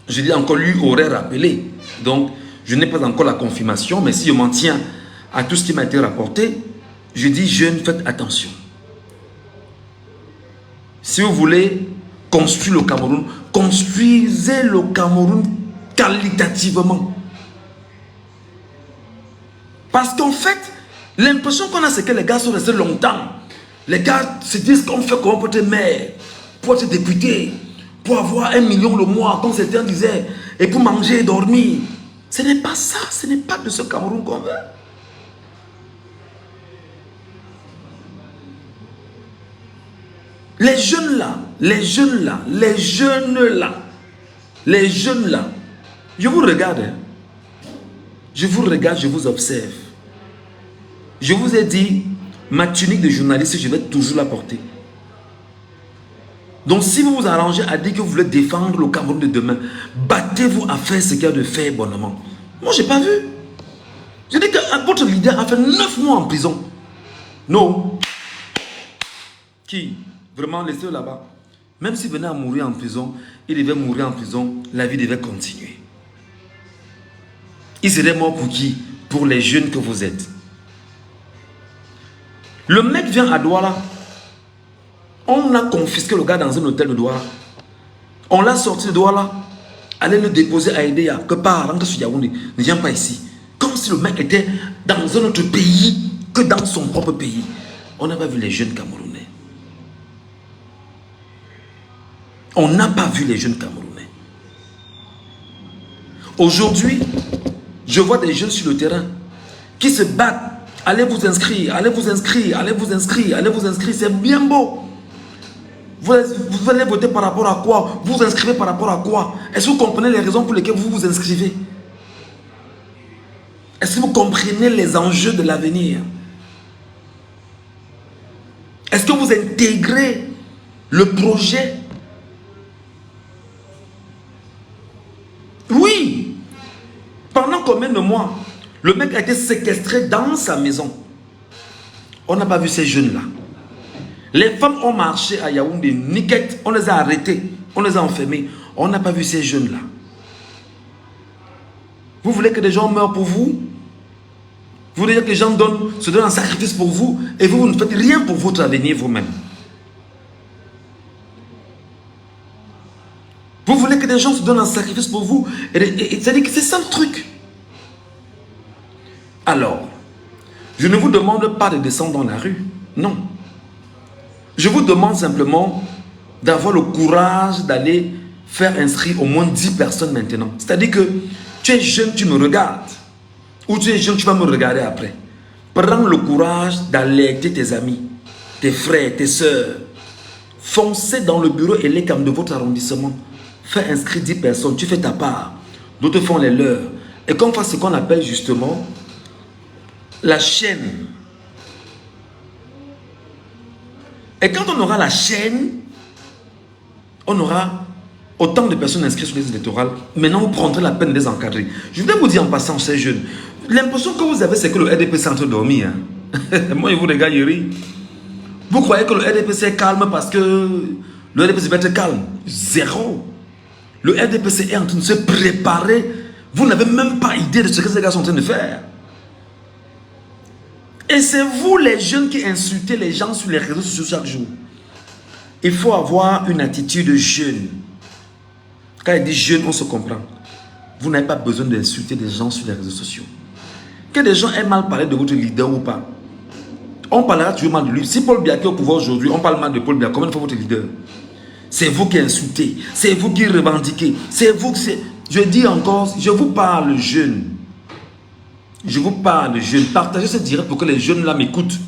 Je dis encore lui aurait rappelé. Donc, je n'ai pas encore la confirmation, mais si je m'en tiens à tout ce qui m'a été rapporté, je dis jeunes, faites attention. Si vous voulez construire le Cameroun, construisez le Cameroun qualitativement. Parce qu'en fait, l'impression qu'on a, c'est que les gars sont restés longtemps. Les gars se disent qu'on fait comment pour être maire, pour être député, pour avoir 1 million le mois, comme certains disaient, et pour manger et dormir. Ce n'est pas ça, ce n'est pas de ce Cameroun qu'on veut. Les jeunes là, je vous regarde, hein. Je vous regarde, je vous observe. Je vous ai dit, ma tunique de journaliste, je vais toujours la porter. Donc si vous vous arrangez à dire que vous voulez défendre le Cameroun de demain, battez-vous à faire ce qu'il y a de fait bonnement. Moi, je n'ai pas vu. Je dis que votre leader a fait 9 mois en prison. Non. Qui? Vraiment, laissez-le là-bas. Même s'il venait à mourir en prison, il devait mourir en prison, la vie devait continuer. Il serait mort pour qui? Pour les jeunes que vous êtes. Le mec vient à Douala. On a confisqué le gars dans un hôtel de Douala. On l'a sorti de Douala. allez le déposer à Edea, que part, rentre sur Yaoundé, ne viens pas ici. Comme si le mec était dans un autre pays que dans son propre pays. On n'a pas vu les jeunes Camerounais. On n'a pas vu les jeunes Camerounais. Aujourd'hui, je vois des jeunes sur le terrain qui se battent. Allez vous inscrire, allez vous inscrire, allez vous inscrire, allez vous inscrire. C'est bien beau. Vous allez voter par rapport à quoi? Vous vous inscrivez par rapport à quoi? Est-ce que vous comprenez les raisons pour lesquelles vous vous inscrivez? Est-ce que vous comprenez les enjeux de l'avenir? Est-ce que vous intégrez le projet? Oui. Pendant combien de mois, le mec a été séquestré dans sa maison. On n'a pas vu ces jeunes-là. Les femmes ont marché à Yaoundé, niquettes, on les a arrêtés, on les a enfermés. On n'a pas vu ces jeunes-là. Vous voulez que des gens meurent pour vous? Vous voulez que les gens se donnent un sacrifice pour vous et vous ne faites rien pour votre avenir vous-même. Vous voulez que des gens se donnent un sacrifice pour vous et c'est-à-dire que c'est ça le truc. Alors, je ne vous demande pas de descendre dans la rue. Non. Je vous demande simplement d'avoir le courage d'aller faire inscrire au moins 10 personnes maintenant. C'est-à-dire que tu es jeune, tu me regardes. Ou tu es jeune, tu vas me regarder après. Prends le courage d'alerter tes amis, tes frères, tes soeurs. Foncez dans le bureau ELECAM de votre arrondissement. Fais inscrire 10 personnes, tu fais ta part. D'autres font les leurs. Et qu'on fasse ce qu'on appelle justement la chaîne. Et quand on aura la chaîne, on aura autant de personnes inscrites sur les listes électorales. Maintenant, vous prendrez la peine de les encadrer. Je vais vous dire en passant, ces jeunes, l'impression que vous avez, c'est que le RDPC est en train de dormir. Hein. Moi, je vous regarde, vous croyez que le RDPC est calme parce que le RDPC va être calme? Zéro. Le RDPC est en train de se préparer. Vous n'avez même pas idée de ce que ces gars sont en train de faire. Et c'est vous les jeunes qui insultez les gens sur les réseaux sociaux chaque jour. Il faut avoir une attitude jeune. Quand il dit jeune, on se comprend. Vous n'avez pas besoin d'insulter des gens sur les réseaux sociaux. Que des gens aient mal parlé de votre leader ou pas, on parlera toujours mal de lui. Si Paul Biya est au pouvoir aujourd'hui, on parle mal de Paul Biya. Comment faut votre leader? C'est vous qui insultez, c'est vous qui revendiquez, c'est vous qui... Je dis encore, je vous parle jeune. Je vous parle jeune. Partagez ce direct pour que les jeunes là m'écoutent.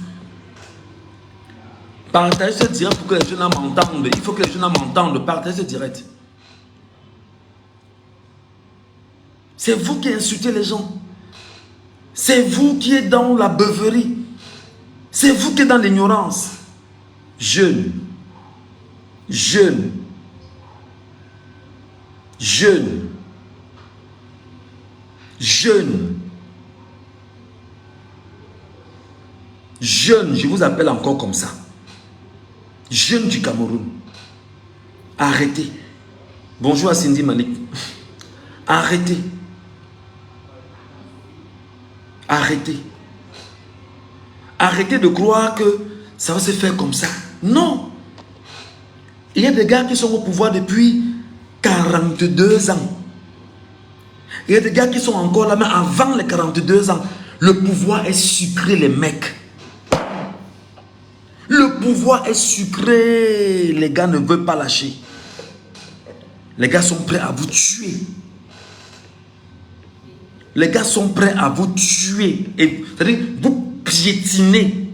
Partagez ce direct pour que les jeunes là m'entendent. Il faut que les jeunes là m'entendent. Partagez ce direct. C'est vous qui insultez les gens. C'est vous qui êtes dans la beuverie. C'est vous qui êtes dans l'ignorance. Jeune. Jeune. Jeune. Jeune. Jeune, je vous appelle encore comme ça. Jeune du Cameroun. Arrêtez. Bonjour à Cindy Malik. Arrêtez. Arrêtez. Arrêtez de croire que ça va se faire comme ça. Non. Il y a des gars qui sont au pouvoir depuis 42 ans. Il y a des gars qui sont encore là, mais avant les 42 ans, le pouvoir est sucré, les mecs. Le pouvoir est sucré. Les gars ne veulent pas lâcher. Les gars sont prêts à vous tuer. Les gars sont prêts à vous tuer. C'est-à-dire, vous piétinez.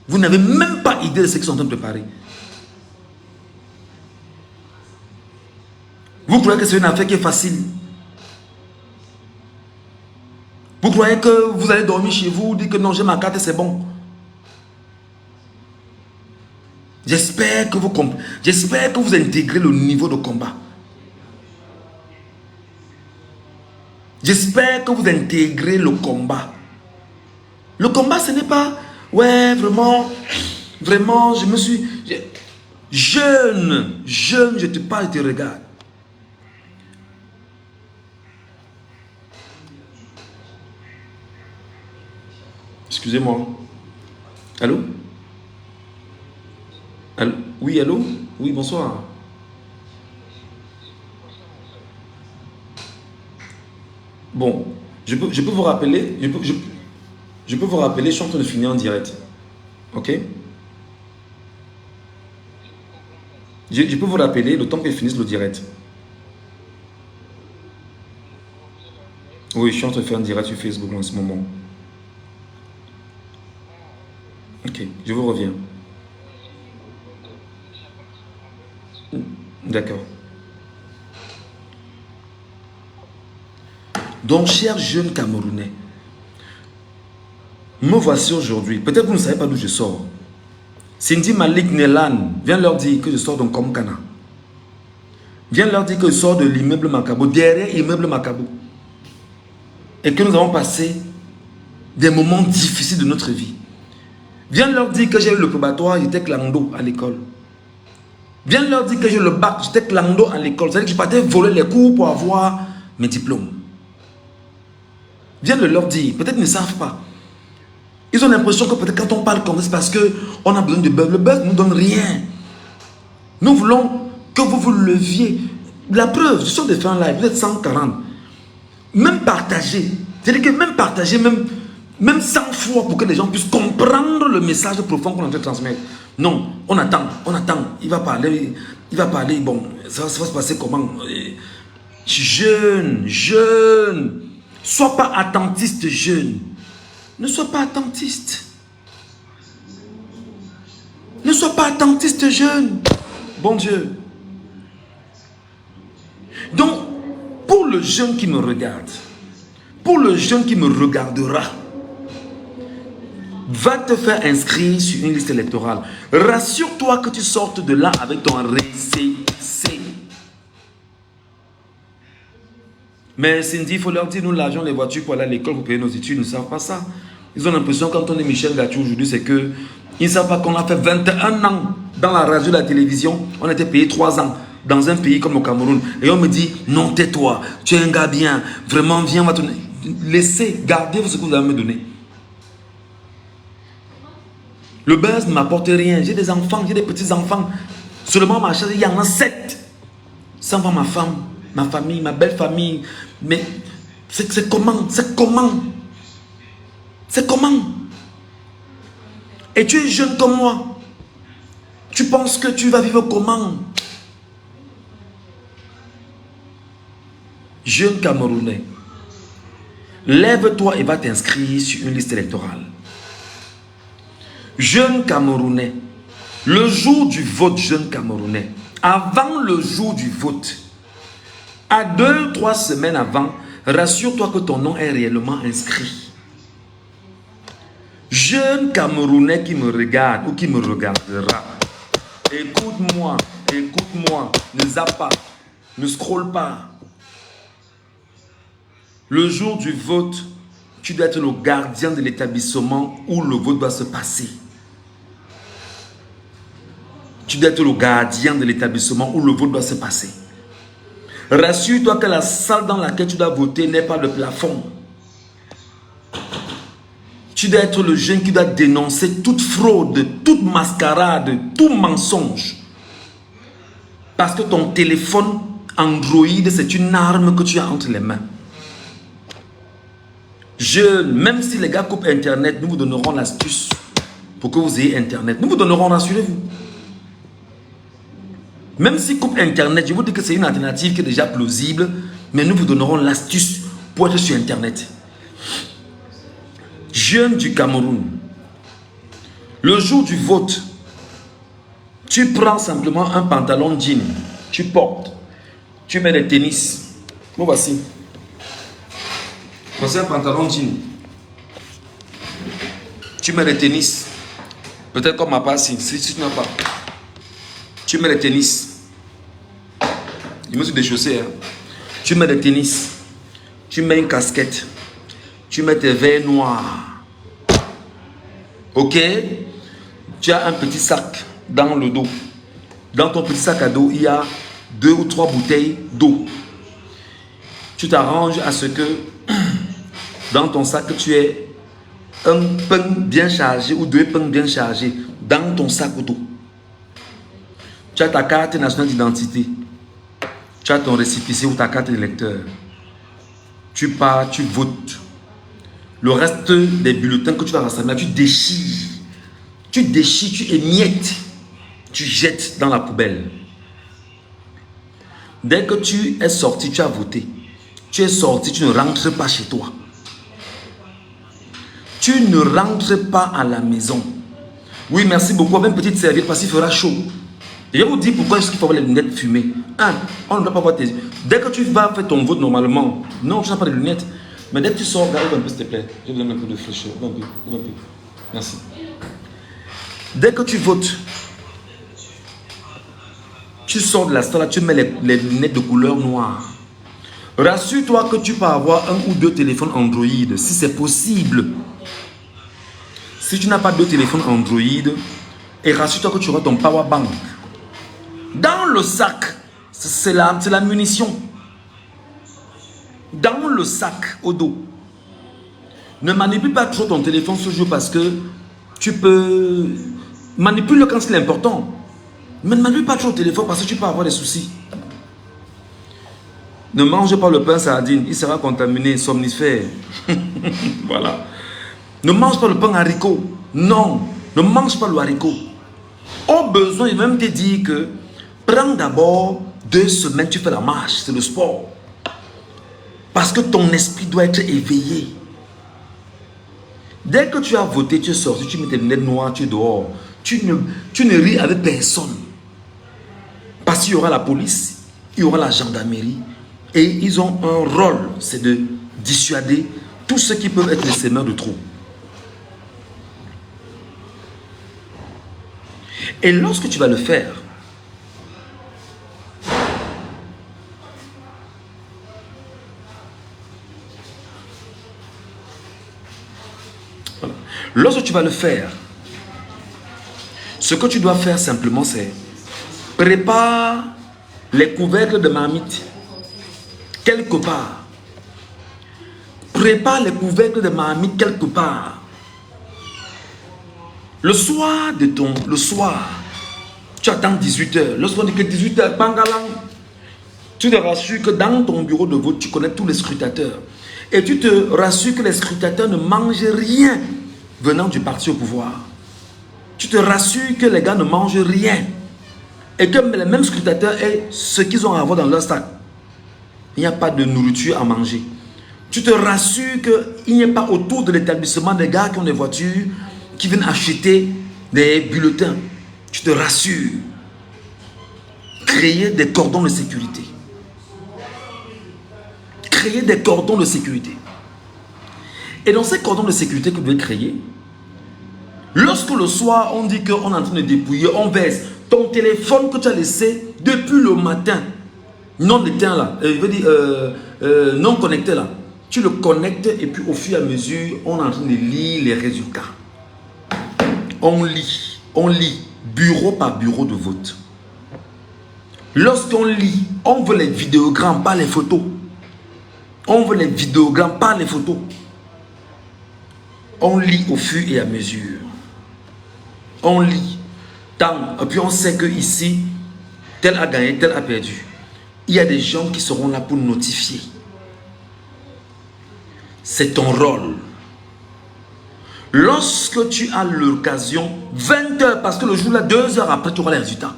Vous n'avez même pas idée de ce qu'ils sont en train de préparer. Vous croyez que c'est une affaire qui est facile? Vous croyez que vous allez dormir chez vous, dire que non, j'ai ma carte et c'est bon? J'espère que vous comprenez. J'espère que vous intégrez le niveau de combat. J'espère que vous intégrez le combat. Le combat, ce n'est pas, ouais, vraiment, vraiment, je me suis... Jeune, je te parle, je te regarde. Excusez-moi. Allô? Allô? Oui, allô? Oui, bonsoir. Bon, je peux vous rappeler, je peux vous rappeler, je suis en train de finir en direct. Ok? Je peux vous rappeler le temps que je finisse le direct. Oui, je suis en train de faire un direct sur Facebook en ce moment. Ok, je vous reviens. D'accord. Donc, chers jeunes Camerounais, me voici aujourd'hui. Peut-être que vous ne savez pas d'où je sors. Cindy Malik Nelan, viens leur dire que je sors d'un Komkana. Viens leur dire que je sors de l'immeuble Macabo, derrière l'immeuble Macabo. Et que nous avons passé des moments difficiles de notre vie. Viens leur dire que j'ai eu le probatoire, j'étais clando à l'école. Viens leur dire que j'ai eu le bac, j'étais clando à l'école. C'est-à-dire que je partais voler les cours pour avoir mes diplômes. Viens leur dire, peut-être qu'ils ne savent pas. Ils ont l'impression que peut-être quand on parle comme ça, c'est parce qu'on a besoin de buzz. Le buzz ne nous donne rien. Nous voulons que vous vous leviez. La preuve, je suis de faire un live, vous êtes 140. Même partager, c'est-à-dire que même partager, même 100 fois pour que les gens puissent comprendre le message profond qu'on est en train de transmettre. Non, on attend. Il va parler, bon, ça va se passer comment? Jeune. Sois pas attentiste, jeune. Ne sois pas attentiste. Ne sois pas attentiste, jeune. Bon Dieu. Donc, pour le jeune qui me regarde, pour le jeune qui me regardera, va te faire inscrire sur une liste électorale. Rassure-toi que tu sortes de là avec ton récépissé. Mais Cindy, il faut leur dire, nous l'argent, les voitures pour aller à l'école, pour payer nos études, ils ne savent pas ça. Ils ont l'impression, quand on est Michel Gatou aujourd'hui, c'est que ils ne savent pas qu'on a fait 21 ans dans la radio et la télévision. On a été payé 3 ans dans un pays comme le Cameroun. Et on me dit, non, tais-toi, tu es un gars bien, vraiment, viens, on va te... Laissez, gardez ce que vous allez me donner. Le buzz ne m'apporte rien. J'ai des enfants, j'ai des petits-enfants. Seulement ma chaise, il y en a 7. Sans voir ma femme, ma famille, ma belle famille. Mais c'est comment? Et tu es jeune comme moi. Tu penses que tu vas vivre comment? Jeune Camerounais, lève-toi et va t'inscrire sur une liste électorale. Jeune Camerounais, le jour du vote, jeune Camerounais, avant le jour du vote, à 2-3 semaines avant, rassure-toi que ton nom est réellement inscrit. Jeune Camerounais qui me regarde ou qui me regardera, écoute-moi, ne zappe pas, ne scrolle pas. Le jour du vote, tu dois être le gardien de l'établissement où le vote doit se passer. Tu dois être le gardien de l'établissement où le vote doit se passer. Rassure-toi que la salle dans laquelle tu dois voter n'est pas le plafond. Tu dois être le jeune qui doit dénoncer toute fraude, toute mascarade, tout mensonge. Parce que ton téléphone Android, c'est une arme que tu as entre les mains. Jeune, même si les gars coupent Internet, nous vous donnerons l'astuce pour que vous ayez Internet. Nous vous donnerons, rassurez-vous. Même si coupe Internet, je vous dis que c'est une alternative qui est déjà plausible, mais nous vous donnerons l'astuce pour être sur Internet. Jeune du Cameroun, le jour du vote, tu prends simplement un pantalon jean, tu portes, tu mets des tennis. Bon, voici. Voici un pantalon jean. Tu mets des tennis. Peut-être comme ma passe, si tu n'as pas. Tu mets des tennis. Je me suis déchaussé. Hein. Tu mets des tennis. Tu mets une casquette. Tu mets tes verres noirs. Ok? Tu as un petit sac dans le dos. Dans ton petit sac à dos, il y a 2 ou 3 bouteilles d'eau. Tu t'arranges à ce que dans ton sac, tu aies un pain bien chargé ou 2 pains bien chargés dans ton sac d'eau. Tu as ta carte nationale d'identité. Tu as ton récépissé ou ta carte d'électeur. tu pars, tu votes. Le reste des bulletins que tu vas rassembler, tu déchires. Tu déchires, tu émiettes. Tu jettes dans la poubelle. Dès que tu es sorti, tu as voté. Tu es sorti, tu ne rentres pas chez toi. Tu ne rentres pas à la maison. Oui, merci beaucoup. Avec une petite serviette parce qu'il fera chaud. Et je vais vous dire pourquoi est-ce qu'il faut avoir les lunettes fumées. On ne doit pas voir tes yeux. Dès que tu vas faire ton vote normalement, non, tu n'as pas de lunettes. Mais dès que tu sors, ouvre un peu s'il te plaît. Je vous donne un peu de fraîcheur. Ouvre un peu. Merci. Dès que tu votes, tu sors de la salle, tu mets les lunettes de couleur noire. Rassure-toi que tu peux avoir un ou deux téléphones Android, si c'est possible. Si tu n'as pas de téléphone Android, et rassure-toi que tu auras ton power bank. Dans le sac, c'est la munition. Dans le sac, au dos. Ne manipule pas trop ton téléphone ce jour parce que tu peux... Manipule-le quand c'est important. Mais ne manipule pas trop le téléphone parce que tu peux avoir des soucis. Ne mange pas le pain sardine, il sera contaminé, somnifère. Voilà. Ne mange pas le pain haricot. Non, ne mange pas le haricot. Au besoin, il va même te dire que prends d'abord 2 semaines, tu fais la marche, c'est le sport. Parce que ton esprit doit être éveillé. Dès que tu as voté, tu es sorti, tu mets tes lunettes noires, tu es dehors. Tu ne ris avec personne. Parce qu'il y aura la police, il y aura la gendarmerie. Et ils ont un rôle, c'est de dissuader tous ceux qui peuvent être les semeurs de trous. Et lorsque tu vas le faire, ce que tu dois faire simplement, c'est prépare les couvercles de marmite quelque part. Prépare les couvercles de marmite quelque part. Le soir, tu attends 18h. Lorsqu'on dit que 18h, bangalang, tu te rassures que dans ton bureau de vote, tu connais tous les scrutateurs. Et tu te rassures que les scrutateurs ne mangent rien venant du parti au pouvoir. Tu te rassures que les gars ne mangent rien. Et que les mêmes scrutateurs aient ce qu'ils ont à avoir dans leur sac. Il n'y a pas de nourriture à manger. Tu te rassures qu'il n'y ait pas autour de l'établissement des gars qui ont des voitures, qui viennent acheter des bulletins. Tu te rassures. Créer des cordons de sécurité. Créer des cordons de sécurité. Et dans ces cordons de sécurité que vous devez créer, lorsque le soir on dit qu'on est en train de dépouiller, on baisse ton téléphone que tu as laissé depuis le matin, non éteint là, non connecté là, tu le connectes et puis au fur et à mesure, on est en train de lire les résultats. On lit bureau par bureau de vote. Lorsqu'on lit, on veut les vidéogrammes, pas les photos. On veut les vidéogrammes, pas les photos. On lit au fur et à mesure. On lit. Et puis on sait que ici, tel a gagné, tel a perdu. Il y a des gens qui seront là pour notifier. C'est ton rôle. Lorsque tu as l'occasion, 20 heures, parce que le jour là, 2 heures après, tu auras les résultats.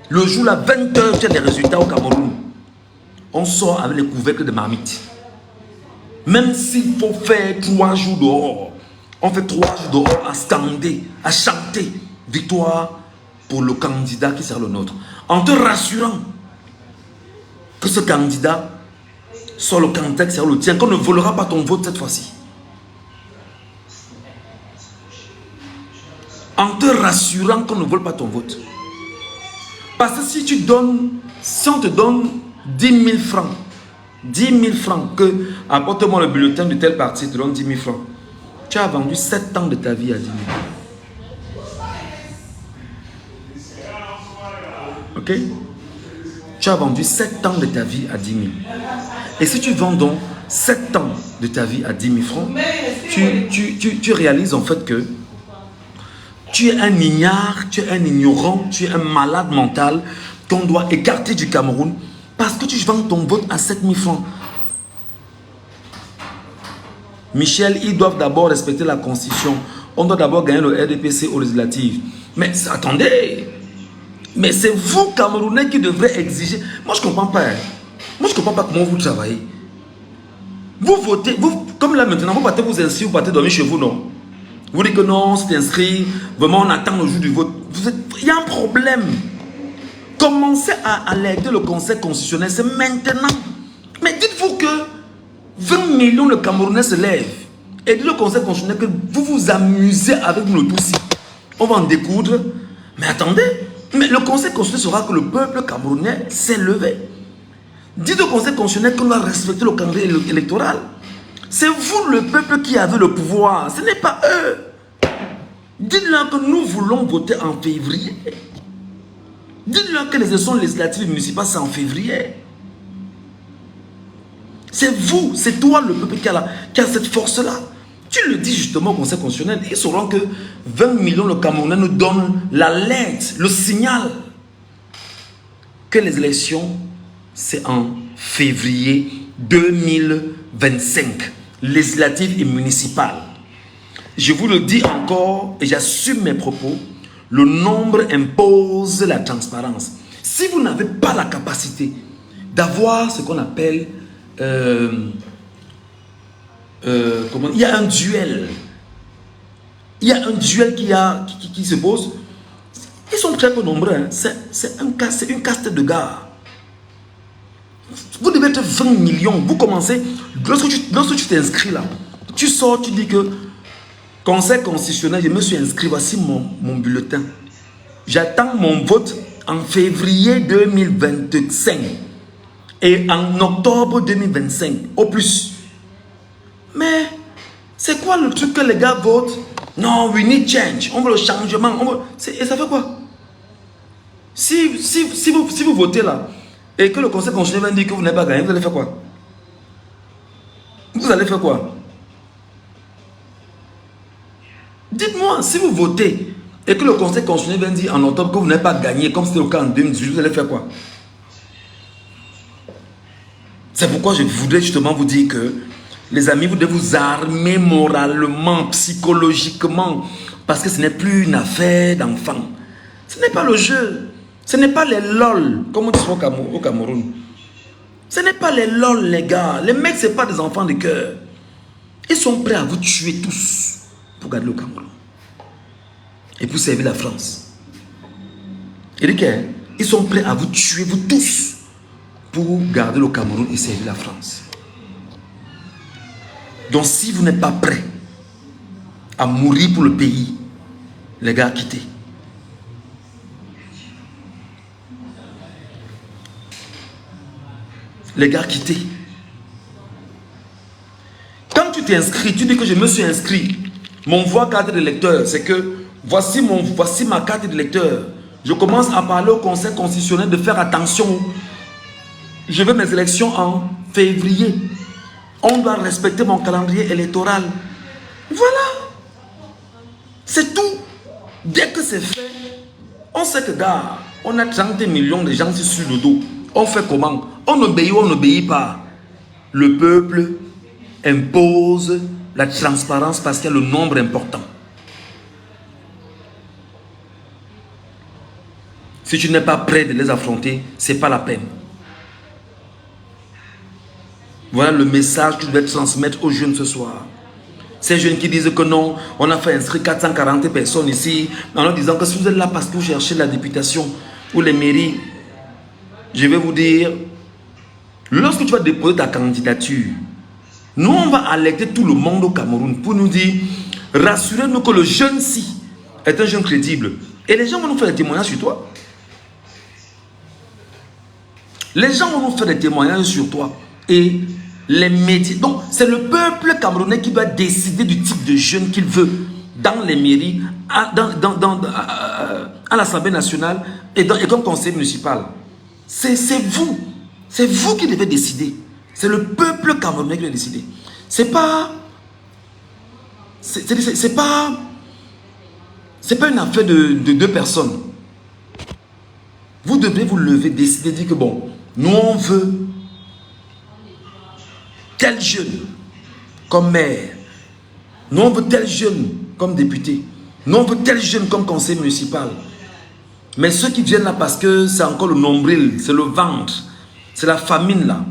Le jour là, 20 heures, tu as des résultats au Cameroun. On sort avec les couvercles de marmite. Même s'il faut faire 3 jours dehors, on fait 3 jours dehors à scander, à chanter victoire pour le candidat qui sera le nôtre. En te rassurant que ce candidat soit le candidat qui sera le tien, qu'on ne volera pas ton vote cette fois-ci. En te rassurant qu'on ne vole pas ton vote. Parce que si on te donne 10 000 francs, 10 000 francs, que apporte-moi le bulletin de tel parti, te donne 10 000 francs. Tu as vendu 7 ans de ta vie à 10 000. Ok? Tu as vendu 7 ans de ta vie à 10 000. Et si tu vends donc 7 ans de ta vie à 10 000 francs, tu réalises en fait que tu es un ignare, tu es un ignorant, tu es un malade mental qu'on doit écarter du Cameroun parce que tu vends ton vote à 7 000 francs. Michel, ils doivent d'abord respecter la Constitution. On doit d'abord gagner le RDPC aux législatives. Mais attendez, mais c'est vous, Camerounais, qui devrez exiger. Moi, je ne comprends pas. Moi, je ne comprends pas comment vous travaillez. Vous votez, vous, comme là maintenant, vous partez vous inscrire, vous partez dormir chez vous, non? Vous dites que non, c'est inscrit, vraiment on attend le jour du vote. Il y a un problème. Commencez à alerter le Conseil constitutionnel, c'est maintenant. Mais dites-vous que 20 millions de Camerounais se lèvent et dites le Conseil constitutionnel que vous vous amusez avec nous tous. On va en découdre. Mais attendez, mais le Conseil constitutionnel saura que le peuple camerounais s'est levé. Dites au Conseil constitutionnel qu'on doit respecter le calendrier électoral. C'est vous le peuple qui avez le pouvoir, ce n'est pas eux. Dites-leur que nous voulons voter en février. Dites-leur que les élections législatives municipales c'est en février. C'est vous, c'est toi le peuple qui a cette force-là. Tu le dis justement au Conseil constitutionnel, ils sauront que 20 millions de Camerounais nous donnent l'alerte, le signal que les élections c'est en février 2025, législatives et municipales. Je vous le dis encore et j'assume mes propos, le nombre impose la transparence. Si vous n'avez pas la capacité d'avoir ce qu'on appelle, il y a un duel. Il y a un duel qui se pose. Ils sont très peu nombreux. Hein. C'est une caste de gars. Vous devez être 20 millions. Vous commencez, lorsque tu t'inscris là, tu sors, tu dis que Conseil constitutionnel, je me suis inscrit, voici mon bulletin. J'attends mon vote en février 2025 et en octobre 2025, au plus. Mais c'est quoi le truc que les gars votent? Non, we need change. On veut le changement. Et ça fait quoi? Si vous votez là, et que le Conseil constitutionnel dit que vous n'avez pas gagné, vous allez faire quoi? Vous allez faire quoi? Dites-moi, si vous votez et que le Conseil constitutionnel dit en octobre que vous n'avez pas gagné, comme c'était le cas en 2018, vous allez faire quoi? C'est pourquoi je voudrais justement vous dire que, les amis, vous devez vous armer moralement, psychologiquement, parce que ce n'est plus une affaire d'enfant. Ce n'est pas le jeu. Ce n'est pas les lol, comme on dit au Cameroun. Ce n'est pas les lol, les gars. Les mecs, ce n'est pas des enfants de cœur. Ils sont prêts à vous tuer tous pour garder le Cameroun. Et pour servir la France. Ils sont prêts à vous tuer, vous tous, pour garder le Cameroun et servir la France. Donc si vous n'êtes pas prêts à mourir pour le pays, les gars, quittez. Les gars, quittez. Quand tu t'inscris, tu dis que je me suis inscrit. Mon voix carte d'électeur, c'est que voici ma carte d'électeur. Je commence à parler au Conseil constitutionnel de faire attention. Je veux mes élections en février. On doit respecter mon calendrier électoral. Voilà. C'est tout. Dès que c'est fait, on sait que, gars, on a 30 millions de gens sur le dos. On fait comment? On obéit ou on n'obéit pas? Le peuple impose la transparence parce qu'il y a le nombre important. Si tu n'es pas prêt de les affronter, ce n'est pas la peine. Voilà le message que je vais transmettre aux jeunes ce soir. Ces jeunes qui disent que non, on a fait inscrire 440 personnes ici, en leur disant que si vous êtes là parce que vous cherchez la députation ou les mairies, je vais vous dire, lorsque tu vas déposer ta candidature, nous on va alerter tout le monde au Cameroun pour nous dire, rassurez-nous que le jeune-ci est un jeune crédible. Et les gens vont nous faire des témoignages sur toi. Les gens vont nous faire des témoignages sur toi. Et les médias. Donc, c'est le peuple camerounais qui doit décider du type de jeune qu'il veut dans les mairies, à l'Assemblée nationale et comme conseil municipal. C'est vous. C'est vous qui devez décider. C'est le peuple camerounais qui doit décider. C'est pas une affaire de deux personnes. Vous devez vous lever, décider, dire que bon, nous on veut tel jeune comme maire, Nous, on veut tel jeune comme député. Nous, on veut tel jeune comme conseiller municipal. Mais ceux qui viennent là parce que c'est encore le nombril, c'est le ventre, c'est la famine là.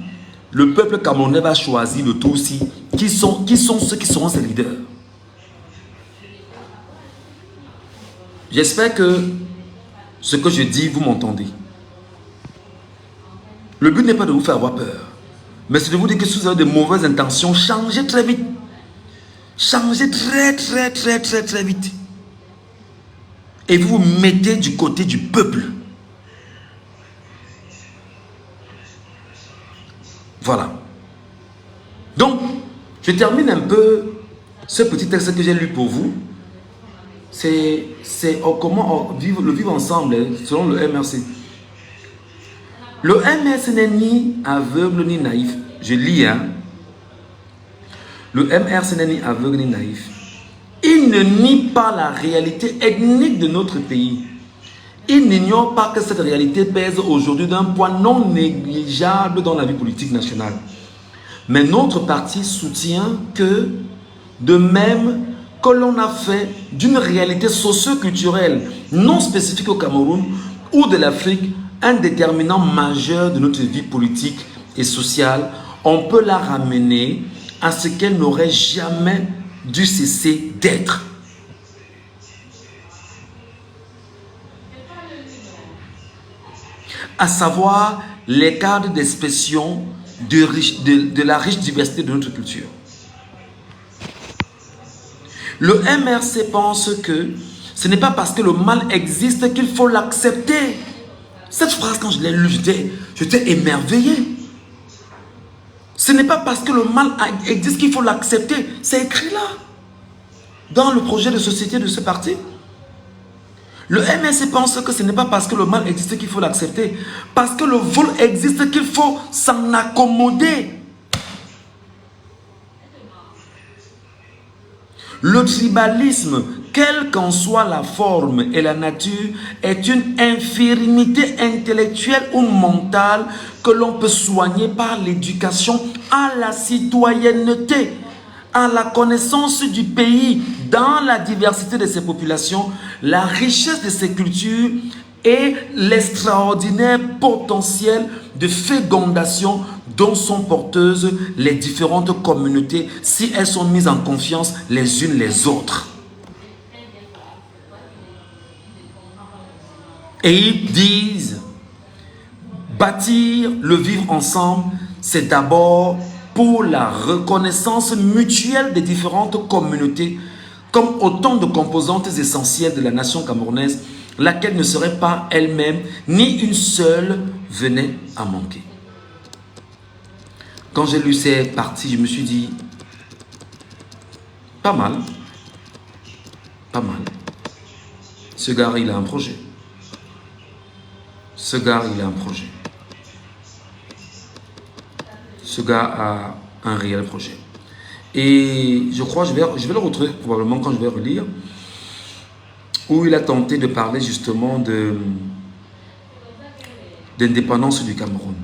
Le peuple camerounais va choisir le tout aussi. Qui sont ceux qui seront ses leaders? J'espère que ce que je dis, vous m'entendez. Le but n'est pas de vous faire avoir peur, mais c'est de vous dire que si vous avez de mauvaises intentions, changez très vite. Changez très vite. Et vous vous mettez du côté du peuple. Voilà. Donc, je termine un peu ce petit texte que j'ai lu pour vous. C'est comment le vivre ensemble selon le MRC. Le MRC n'est ni aveugle ni naïf. Je lis, hein. Le MRC n'est ni aveugle ni naïf. Il ne nie pas la réalité ethnique de notre pays. Il n'ignore pas que cette réalité pèse aujourd'hui d'un poids non négligeable dans la vie politique nationale. Mais notre parti soutient que, de même que l'on a fait d'une réalité socio-culturelle non spécifique au Cameroun ou de l'Afrique un déterminant majeur de notre vie politique et sociale, on peut la ramener à ce qu'elle n'aurait jamais dû cesser d'être. À savoir les cadres d'expression de la riche diversité de notre culture. Le MRC pense que ce n'est pas parce que le mal existe qu'il faut l'accepter. Cette phrase, quand je l'ai lue, j'étais émerveillé. Ce n'est pas parce que le mal existe qu'il faut l'accepter. C'est écrit là, dans le projet de société de ce parti. Le MRC pense que ce n'est pas parce que le mal existe qu'il faut l'accepter. Parce que le vol existe qu'il faut s'en accommoder. Le tribalisme, quelle qu'en soit la forme et la nature, est une infirmité intellectuelle ou mentale que l'on peut soigner par l'éducation à la citoyenneté, à la connaissance du pays, dans la diversité de ses populations, la richesse de ses cultures et l'extraordinaire potentiel de fécondation dont sont porteuses les différentes communautés si elles sont mises en confiance les unes les autres. Et ils disent, bâtir le vivre ensemble, c'est d'abord pour la reconnaissance mutuelle des différentes communautés comme autant de composantes essentielles de la nation camerounaise, laquelle ne serait pas elle-même, ni une seule, venait à manquer. Quand j'ai lu ces parties, je me suis dit, pas mal, pas mal. Ce gars, il a un projet. Ce gars, il a un projet. Ce gars a un réel projet. Et je crois, je vais le retrouver probablement quand je vais relire, où il a tenté de parler justement d'indépendance du Cameroun.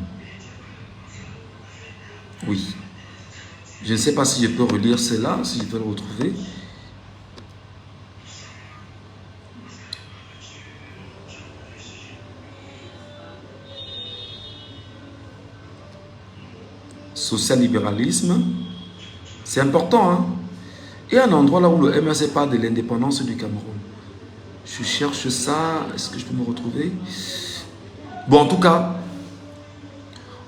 Oui. Je ne sais pas si je peux relire cela, si je peux le retrouver. Social-libéralisme, c'est important, hein? Et un endroit là où le MRC parle de l'indépendance du Cameroun. Je cherche ça, est-ce que je peux me retrouver? Bon, en tout cas,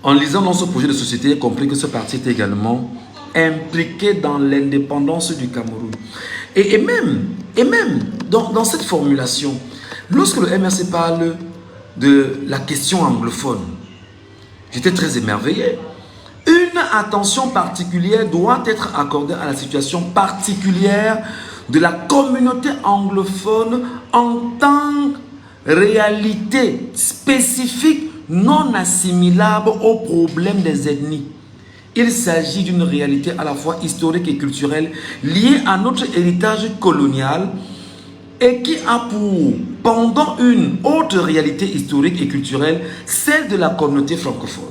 en lisant dans ce projet de société, j'ai compris que ce parti est également impliqué dans l'indépendance du Cameroun. Et même dans cette formulation, lorsque le MRC parle de la question anglophone, j'étais très émerveillé. Une attention particulière doit être accordée à la situation particulière de la communauté anglophone en tant que réalité spécifique non assimilable au problème des ethnies. Il s'agit d'une réalité à la fois historique et culturelle liée à notre héritage colonial et qui a pour pendant une autre réalité historique et culturelle, celle de la communauté francophone.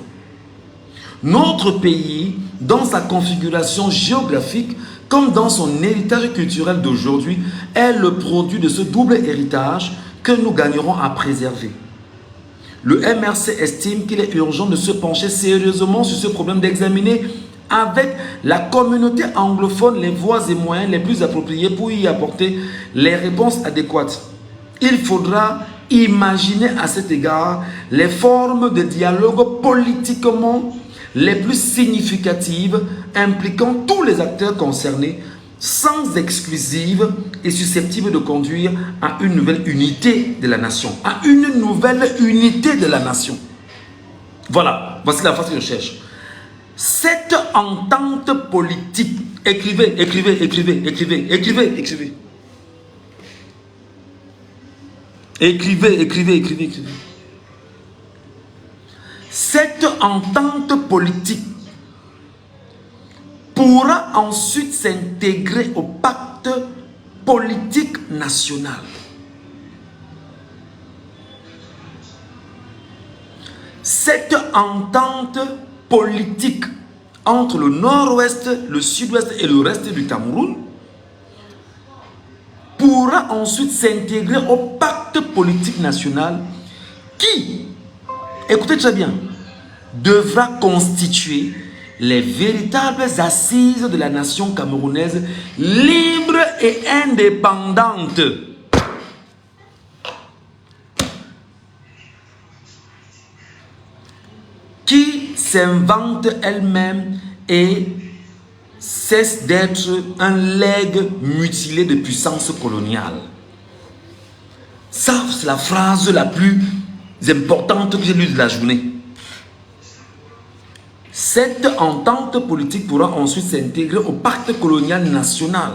Notre pays, dans sa configuration géographique, comme dans son héritage culturel d'aujourd'hui, est le produit de ce double héritage que nous gagnerons à préserver. Le MRC estime qu'il est urgent de se pencher sérieusement sur ce problème, d'examiner avec la communauté anglophone les voies et moyens les plus appropriés pour y apporter les réponses adéquates. Il faudra imaginer à cet égard les formes de dialogue politiquement les plus significatives impliquant tous les acteurs concernés, sans exclusive et susceptible de conduire à une nouvelle unité de la nation. À une nouvelle unité de la nation. Voilà, voici la phrase que je cherche. Cette entente politique, écrivez. Cette entente politique pourra ensuite s'intégrer au pacte politique national. Cette entente politique entre le nord-ouest, le sud-ouest et le reste du Cameroun pourra ensuite s'intégrer au pacte politique national qui, écoutez très bien, devra constituer les véritables assises de la nation camerounaise libre et indépendante. Qui s'invente elle-même et cesse d'être un legs mutilé de puissance coloniale. Ça, c'est la phrase la plus importante que j'ai lue de la journée. Cette entente politique pourra ensuite s'intégrer au pacte colonial national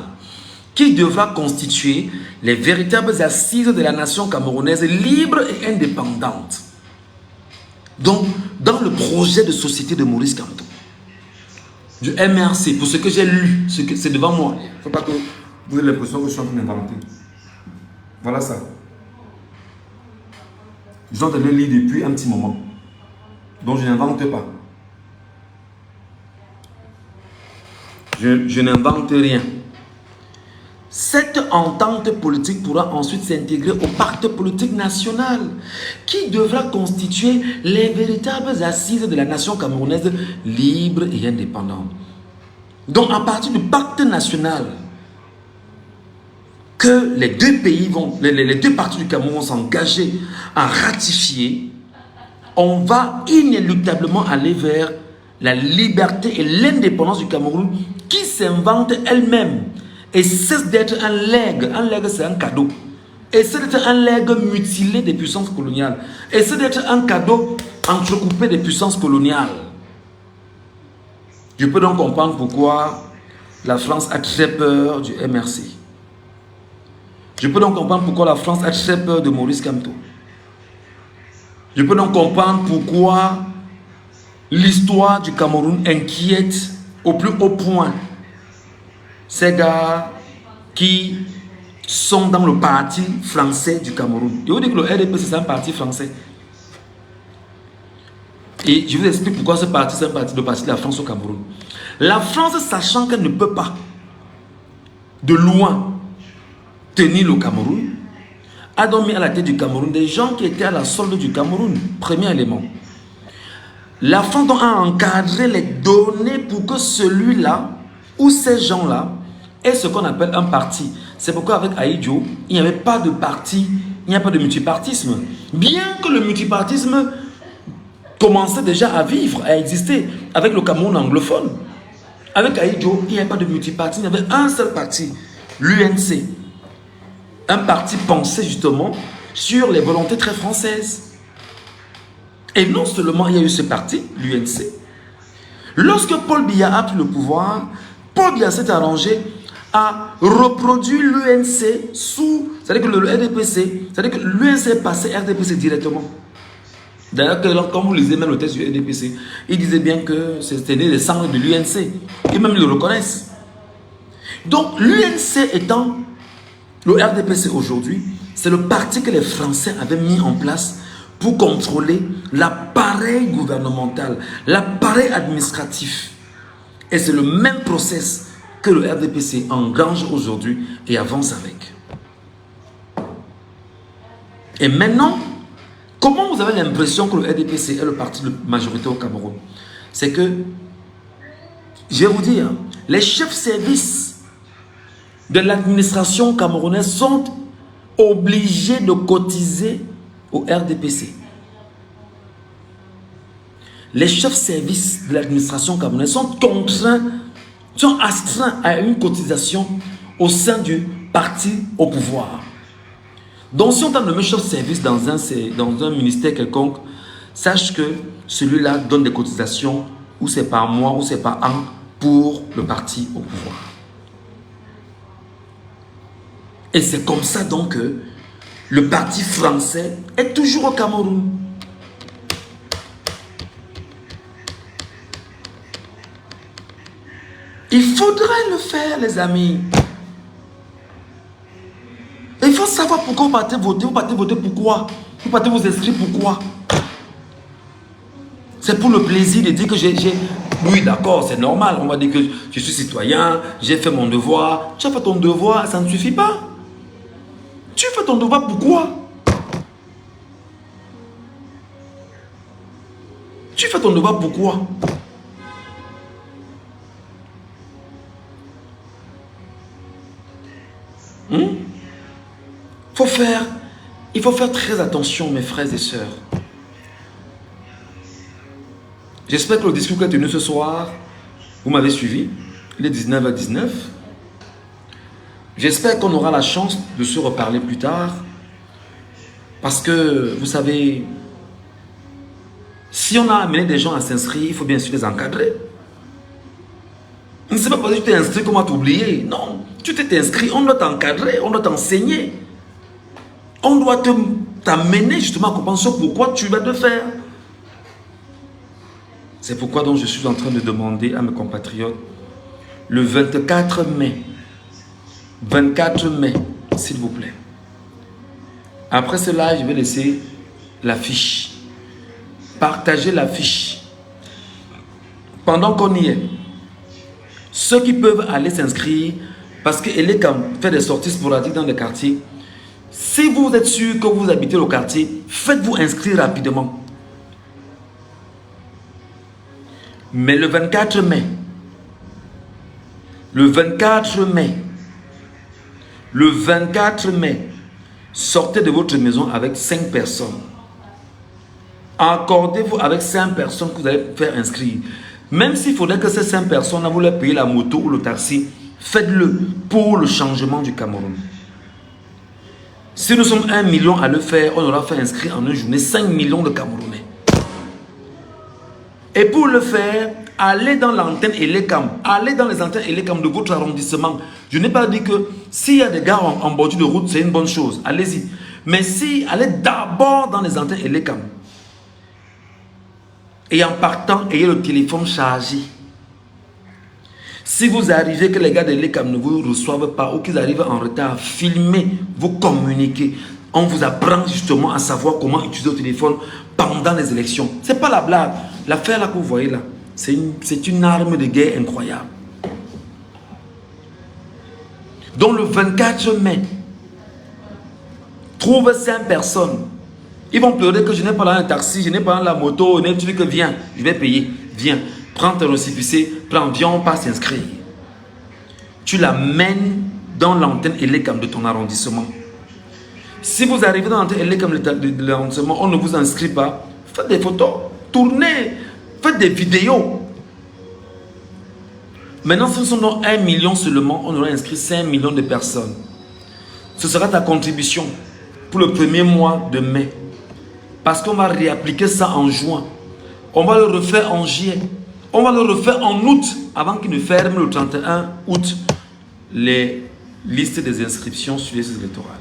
qui devra constituer les véritables assises de la nation camerounaise libre et indépendante. Donc, dans le projet de société de Maurice Kamto, du MRC, pour ce que j'ai lu, c'est devant moi. Il ne faut pas que vous ayez l'impression que je suis en train d'inventer. Voilà ça. Je suis en train de le lire depuis un petit moment. Donc, je n'invente pas. Je n'invente rien. Cette entente politique pourra ensuite s'intégrer au pacte politique national qui devra constituer les véritables assises de la nation camerounaise libre et indépendante. Donc à partir du pacte national que les deux pays les deux parties du Cameroun vont s'engager à ratifier, on va inéluctablement aller vers la liberté et l'indépendance du Cameroun qui s'invente elle-même et cesse d'être un legs. Un legs, c'est un cadeau. Et cesse d'être un legs mutilé des puissances coloniales. Et cesse d'être un cadeau entrecoupé des puissances coloniales. Je peux donc comprendre pourquoi la France a très peur du MRC. Je peux donc comprendre pourquoi la France a très peur de Maurice Kamto. Je peux donc comprendre pourquoi l'histoire du Cameroun inquiète au plus haut point ces gars qui sont dans le parti français du Cameroun. Je vous dis que le RDP c'est un parti français. Et je vous explique pourquoi ce parti c'est un parti de la France au Cameroun. La France, sachant qu'elle ne peut pas de loin tenir le Cameroun, a donc mis à la tête du Cameroun des gens qui étaient à la solde du Cameroun. Premier élément. La France a encadré les données pour que celui-là ou ces gens-là aient ce qu'on appelle un parti. C'est pourquoi avec Aïdjo, il n'y avait pas de parti, il n'y a pas de multipartisme. Bien que le multipartisme commençait déjà à vivre, à exister avec le Cameroun anglophone. Avec Aïdjo, il n'y avait pas de multipartisme, il y avait un seul parti, l'UNC. Un parti pensé justement sur les volontés très françaises. Et non seulement il y a eu ce parti, l'UNC. Lorsque Paul Biya a pris le pouvoir, Paul Biya s'est arrangé à reproduire l'UNC sous... C'est-à-dire que le RDPC, c'est-à-dire que l'UNC est passé RDPC directement. D'ailleurs, quand vous lisez même le texte du RDPC, il disait bien que c'était des cendres de l'UNC. Et même ils le reconnaissent. Donc l'UNC étant le RDPC aujourd'hui, c'est le parti que les Français avaient mis en place pour contrôler l'appareil gouvernemental, l'appareil administratif. Et c'est le même process que le RDPC engrange aujourd'hui et avance avec. Et maintenant, comment vous avez l'impression que le RDPC est le parti de majorité au Cameroun? C'est que, je vais vous dire, les chefs services de l'administration camerounaise sont obligés de cotiser au RDPC. Les chefs services de l'administration camerounaise sont contraints, sont astreints à une cotisation au sein du parti au pouvoir. Donc si on t'a nommé chef service dans un ministère quelconque, sache que celui-là donne des cotisations, ou c'est par mois, ou c'est par an, pour le parti au pouvoir. Et c'est comme ça donc que le parti français est toujours au Cameroun. Il faudrait le faire, les amis. Et il faut savoir pourquoi vous partez voter. Vous partez voter pourquoi? Vous partez vous inscrire pourquoi? C'est pour le plaisir de dire que j'ai... Oui, d'accord, c'est normal. On va dire que je suis citoyen, j'ai fait mon devoir. Tu as fait ton devoir, ça ne suffit pas. Tu fais ton devoir pourquoi? Tu fais ton devoir pourquoi? Il faut faire très attention, mes frères et sœurs. J'espère que le discours qui est tenu ce soir, vous m'avez suivi. Il est 19h19. J'espère qu'on aura la chance de se reparler plus tard. Parce que, vous savez, si on a amené des gens à s'inscrire, il faut bien sûr les encadrer. Ne c'est pas parce que tu t'es inscrit qu'on va t'oublier. Non, tu t'es inscrit, on doit t'encadrer, on doit t'enseigner. On doit t'amener justement à comprendre pourquoi tu vas te faire. C'est pourquoi donc je suis en train de demander à mes compatriotes le 24 mai, s'il vous plaît. Après cela, je vais laisser l'affiche. Partagez l'affiche. Pendant qu'on y est, ceux qui peuvent aller s'inscrire, parce qu'elle est quand fait des sorties sporadiques dans les quartiers. Si vous êtes sûr que vous habitez le quartier, faites-vous inscrire rapidement. Mais le 24 mai, sortez de votre maison avec 5 personnes. Accordez-vous avec 5 personnes que vous allez faire inscrire. Même s'il faudrait que ces 5 personnes, vous leur payez la moto ou le taxi, faites-le pour le changement du Cameroun. Si nous sommes 1 million à le faire, on aura fait inscrire en une journée 5 millions de Camerounais. Et pour le faire, allez dans l'antenne Elecam. Allez dans les antennes Elecam de votre arrondissement. Je n'ai pas dit que s'il y a des gars en bordure de route, c'est une bonne chose. Allez-y. Mais si, allez d'abord dans les antennes Elecam. Et en partant, ayez le téléphone chargé. Si vous arrivez que les gars de l'ECAM ne vous reçoivent pas ou qu'ils arrivent en retard, filmez, vous communiquez. On vous apprend justement à savoir comment utiliser le téléphone pendant les élections. Ce n'est pas la blague. L'affaire là que vous voyez là, c'est une arme de guerre incroyable. Donc le 24 mai, trouve 5 personnes. Ils vont pleurer que je n'ai pas là un taxi, je n'ai pas là la moto, tu dis que viens, je vais payer, viens. Prends ton récépissé, prends, viens, on passe s'inscrire. Tu l'amènes dans l'antenne Elecam de ton arrondissement. Si vous arrivez dans l'antenne Elecam de l'arrondissement, on ne vous inscrit pas, faites des photos, tournez, faites des vidéos. Maintenant, si nous sommes 1 million seulement, on aura inscrit 5 millions de personnes. Ce sera ta contribution pour le premier mois de mai. Parce qu'on va réappliquer ça en juin. On va le refaire en juillet. On va le refaire en août, avant qu'il ne ferme le 31 août les listes des inscriptions sur les listes électorales.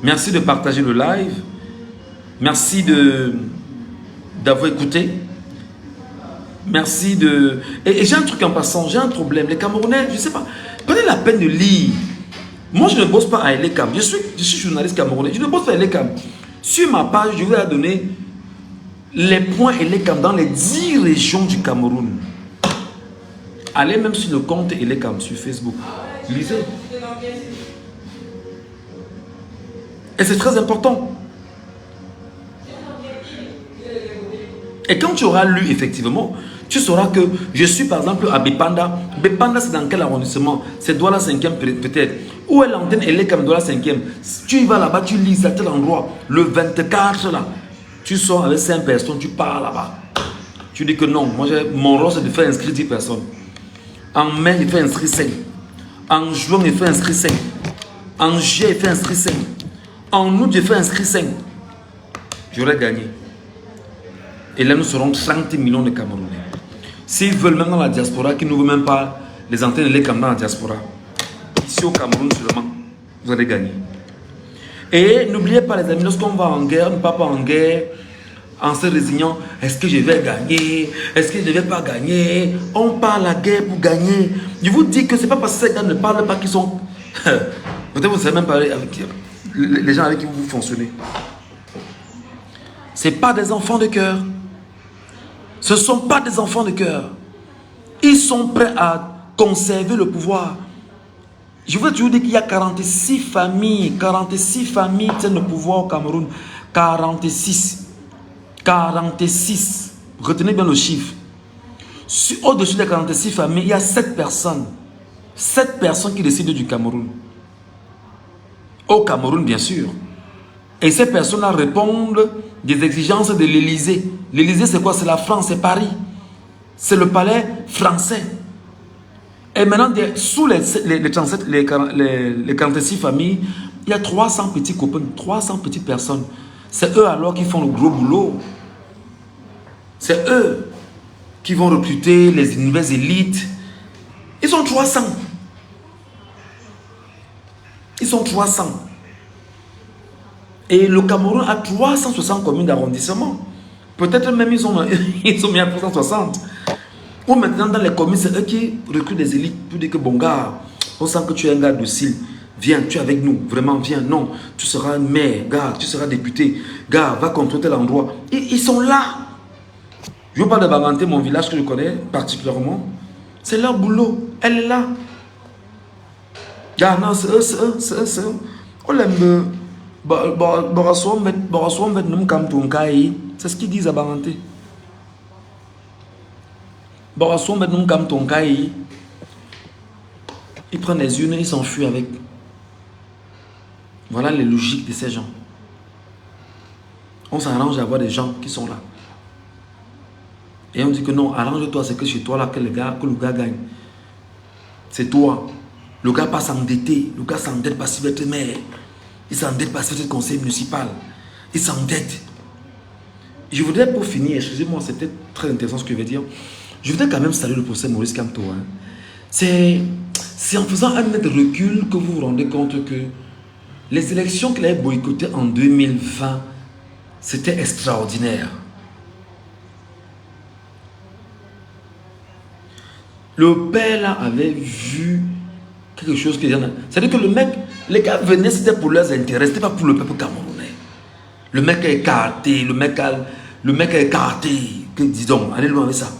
Merci de partager le live. Merci d'avoir écouté. Merci de... Et j'ai un truc en passant, j'ai un problème. Les Camerounais, je ne sais pas, prenez la peine de lire. Moi, je ne bosse pas à Elecam. Je suis journaliste camerounais. Je ne bosse pas à Elecam. Sur ma page, je vous ai donné les points Elekam dans les 10 régions du Cameroun. Allez même sur le compte Elekam sur Facebook. Lisez. Et c'est très important. Et quand tu auras lu effectivement, tu sauras que je suis par exemple à Bepanda. Bepanda, c'est dans quel arrondissement? C'est Douala 5e peut-être. Où est l'antenne Elekam Douala 5e? Tu y vas là-bas, tu lis à tel endroit. Le 24 là, tu sors avec 5 personnes, tu pars là-bas. Tu dis que non, moi mon rôle c'est de faire inscrire 10 personnes. En mai, il fait inscrire 5. En juin, il fait inscrire 5. En juillet, il fait inscrire 5. En août, il fait inscrire 5. J'aurais gagné. Et là, nous serons 30 millions de Camerounais. S'ils veulent même dans la diaspora, qui ne veulent même pas les antennes les Camerounais dans la diaspora, ici au Cameroun seulement, vous allez gagner. Et n'oubliez pas les amis, lorsqu'on va en guerre, on ne part pas en guerre en se résignant. Est-ce que je vais gagner? Est-ce que je ne vais pas gagner? On part à la guerre pour gagner. Je vous dis que ce n'est pas parce que ces gars ne parlent pas qu'ils sont... Peut-être vous ne savez même pas avec les gens avec qui vous fonctionnez. Ce n'est pas des enfants de cœur. Ce ne sont pas des enfants de cœur. Ils sont prêts à conserver le pouvoir. Je veux toujours dire qu'il y a 46 familles tiennent le pouvoir au Cameroun. 46. 46. Retenez bien le chiffre. Au-dessus des 46 familles, il y a 7 personnes. 7 personnes qui décident du Cameroun. Au Cameroun, bien sûr. Et ces personnes-là répondent des exigences de l'Élysée. L'Élysée, c'est quoi? C'est la France, c'est Paris. C'est le palais français. Et maintenant, sous les 46 familles, il y a 300 petits copains, 300 petites personnes. C'est eux alors qui font le gros boulot. C'est eux qui vont recruter les nouvelles élites. Ils sont 300. Ils sont 300. Et le Cameroun a 360 communes d'arrondissement. Peut-être même ils ont mis à 360. Ou maintenant dans les communes, c'est eux qui recrutent des élites pour dire que bon gars, on sent que tu es un gars docile. Viens, tu es avec nous, vraiment viens. Non, tu seras maire, gars, tu seras député. Gars, va contrôler l'endroit. Ils sont là. Je ne veux pas de Baganté, mon village que je connais particulièrement. C'est leur boulot. Elle est là. Gars, non, c'est eux. On l'aime. C'est ce qu'ils disent à Baganté. Ils prennent les urnes, ils s'enfuient avec. Voilà les logiques de ces gens. On s'arrange à avoir des gens qui sont là. Et on dit que non, arrange-toi, c'est que chez toi là que le gars gagne. C'est toi. Le gars pas s'endetter. Le gars s'endette parce qu'il veut être maire. Il s'endette parce qu'il veut être conseiller municipal. Il s'endette. Je voudrais pour finir, excusez-moi, c'était très intéressant ce que je vais dire. Je voudrais quand même saluer le professeur Maurice Kamto. Hein. C'est en faisant un net de recul que vous vous rendez compte que les élections qu'il avait boycottées en 2020, c'était extraordinaire. Le père là avait vu quelque chose que... C'est-à-dire que le mec, les gars venaient, c'était pour leurs intérêts, c'était pas pour le peuple camerounais. Le mec a écarté, le mec a écarté. Que disons, allez loin avec ça.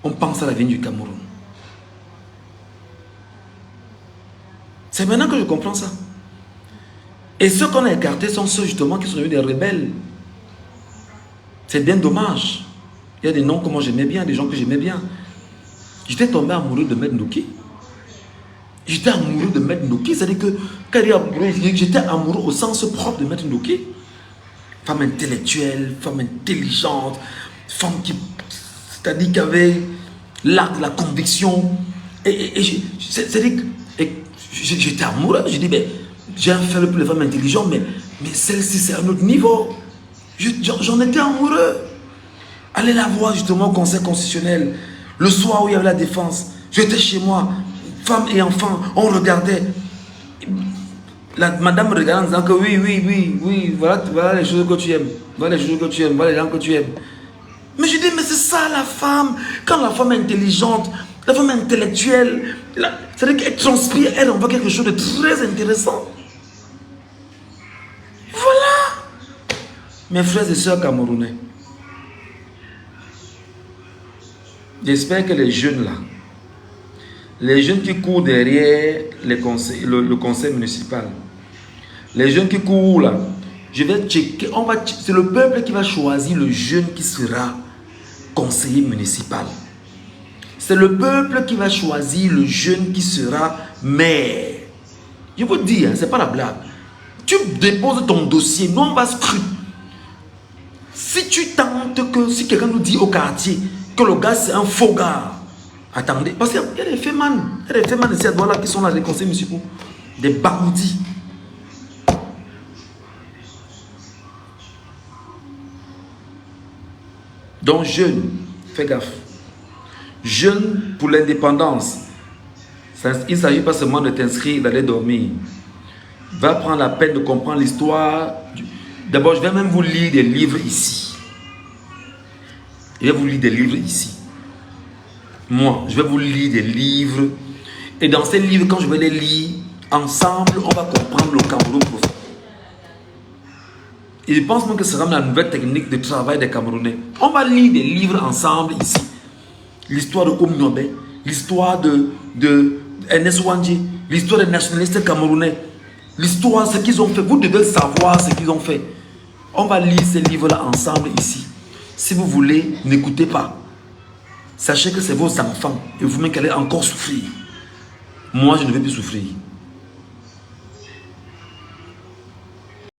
On pense à la vie du Cameroun. C'est maintenant que je comprends ça. Et ceux qu'on a écartés sont ceux justement qui sont devenus des rebelles. C'est bien dommage. Il y a des noms que moi j'aimais bien, des gens que j'aimais bien. J'étais tombé amoureux de Maître Ndoki. J'étais amoureux de Maître Ndoki. C'est-à-dire que quand j'étais amoureux au sens propre de Maître Ndoki. Femme intellectuelle, femme intelligente, femme qui, c'est-à-dire qui avait l'art de la conviction. C'est-à-dire que j'étais amoureux. Je dis, j'ai un fait pour les femmes intelligentes, mais celle-ci, c'est un autre niveau. J'en étais amoureux. Allez la voir justement au Conseil constitutionnel. Le soir où il y avait la défense, j'étais chez moi, femme et enfant, on regardait. La madame me regardait en disant que oui, voilà les choses que tu aimes. Voilà les choses que tu aimes, voilà les gens que tu aimes. Mais je dis, mais c'est ça la femme. Quand la femme est intelligente, la femme est intellectuelle, c'est-à-dire qu'elle transpire, elle envoie quelque chose de très intéressant. Voilà. Mes frères et sœurs camerounais, j'espère que les jeunes là, les jeunes qui courent derrière les conseils, le conseil municipal, les jeunes qui courent là, je vais checker, c'est le peuple qui va choisir le jeune qui sera conseiller municipal. C'est le peuple qui va choisir le jeune qui sera maire. Je vous dis, hein, c'est pas la blague. Tu déposes ton dossier, nous on va scruter. Si tu tentes que, si quelqu'un nous dit au quartier que le gars c'est un faux gars, attendez, parce qu'il y a des fémans, ici à Douala qui sont là, les conseils municipaux, des bandits. Donc jeune, fais gaffe. Jeune pour l'indépendance. Il ne s'agit pas seulement de t'inscrire, d'aller dormir. Va prendre la peine de comprendre l'histoire. D'abord, je vais même vous lire des livres ici. Je vais vous lire des livres ici. Moi, je vais vous lire des livres. Et dans ces livres, quand je vais les lire, ensemble, on va comprendre le Cameroun profond. Et je pense même que ce sera la nouvelle technique de travail des Camerounais. On va lire des livres ensemble ici. L'histoire de Omniobe, l'histoire de Ernest Ouandji, l'histoire des nationalistes camerounais, l'histoire, ce qu'ils ont fait. Vous devez savoir ce qu'ils ont fait. On va lire ces livres-là ensemble ici. Si vous voulez, n'écoutez pas. Sachez que c'est vos enfants et vous-même qui allez encore souffrir. Moi, je ne vais plus souffrir.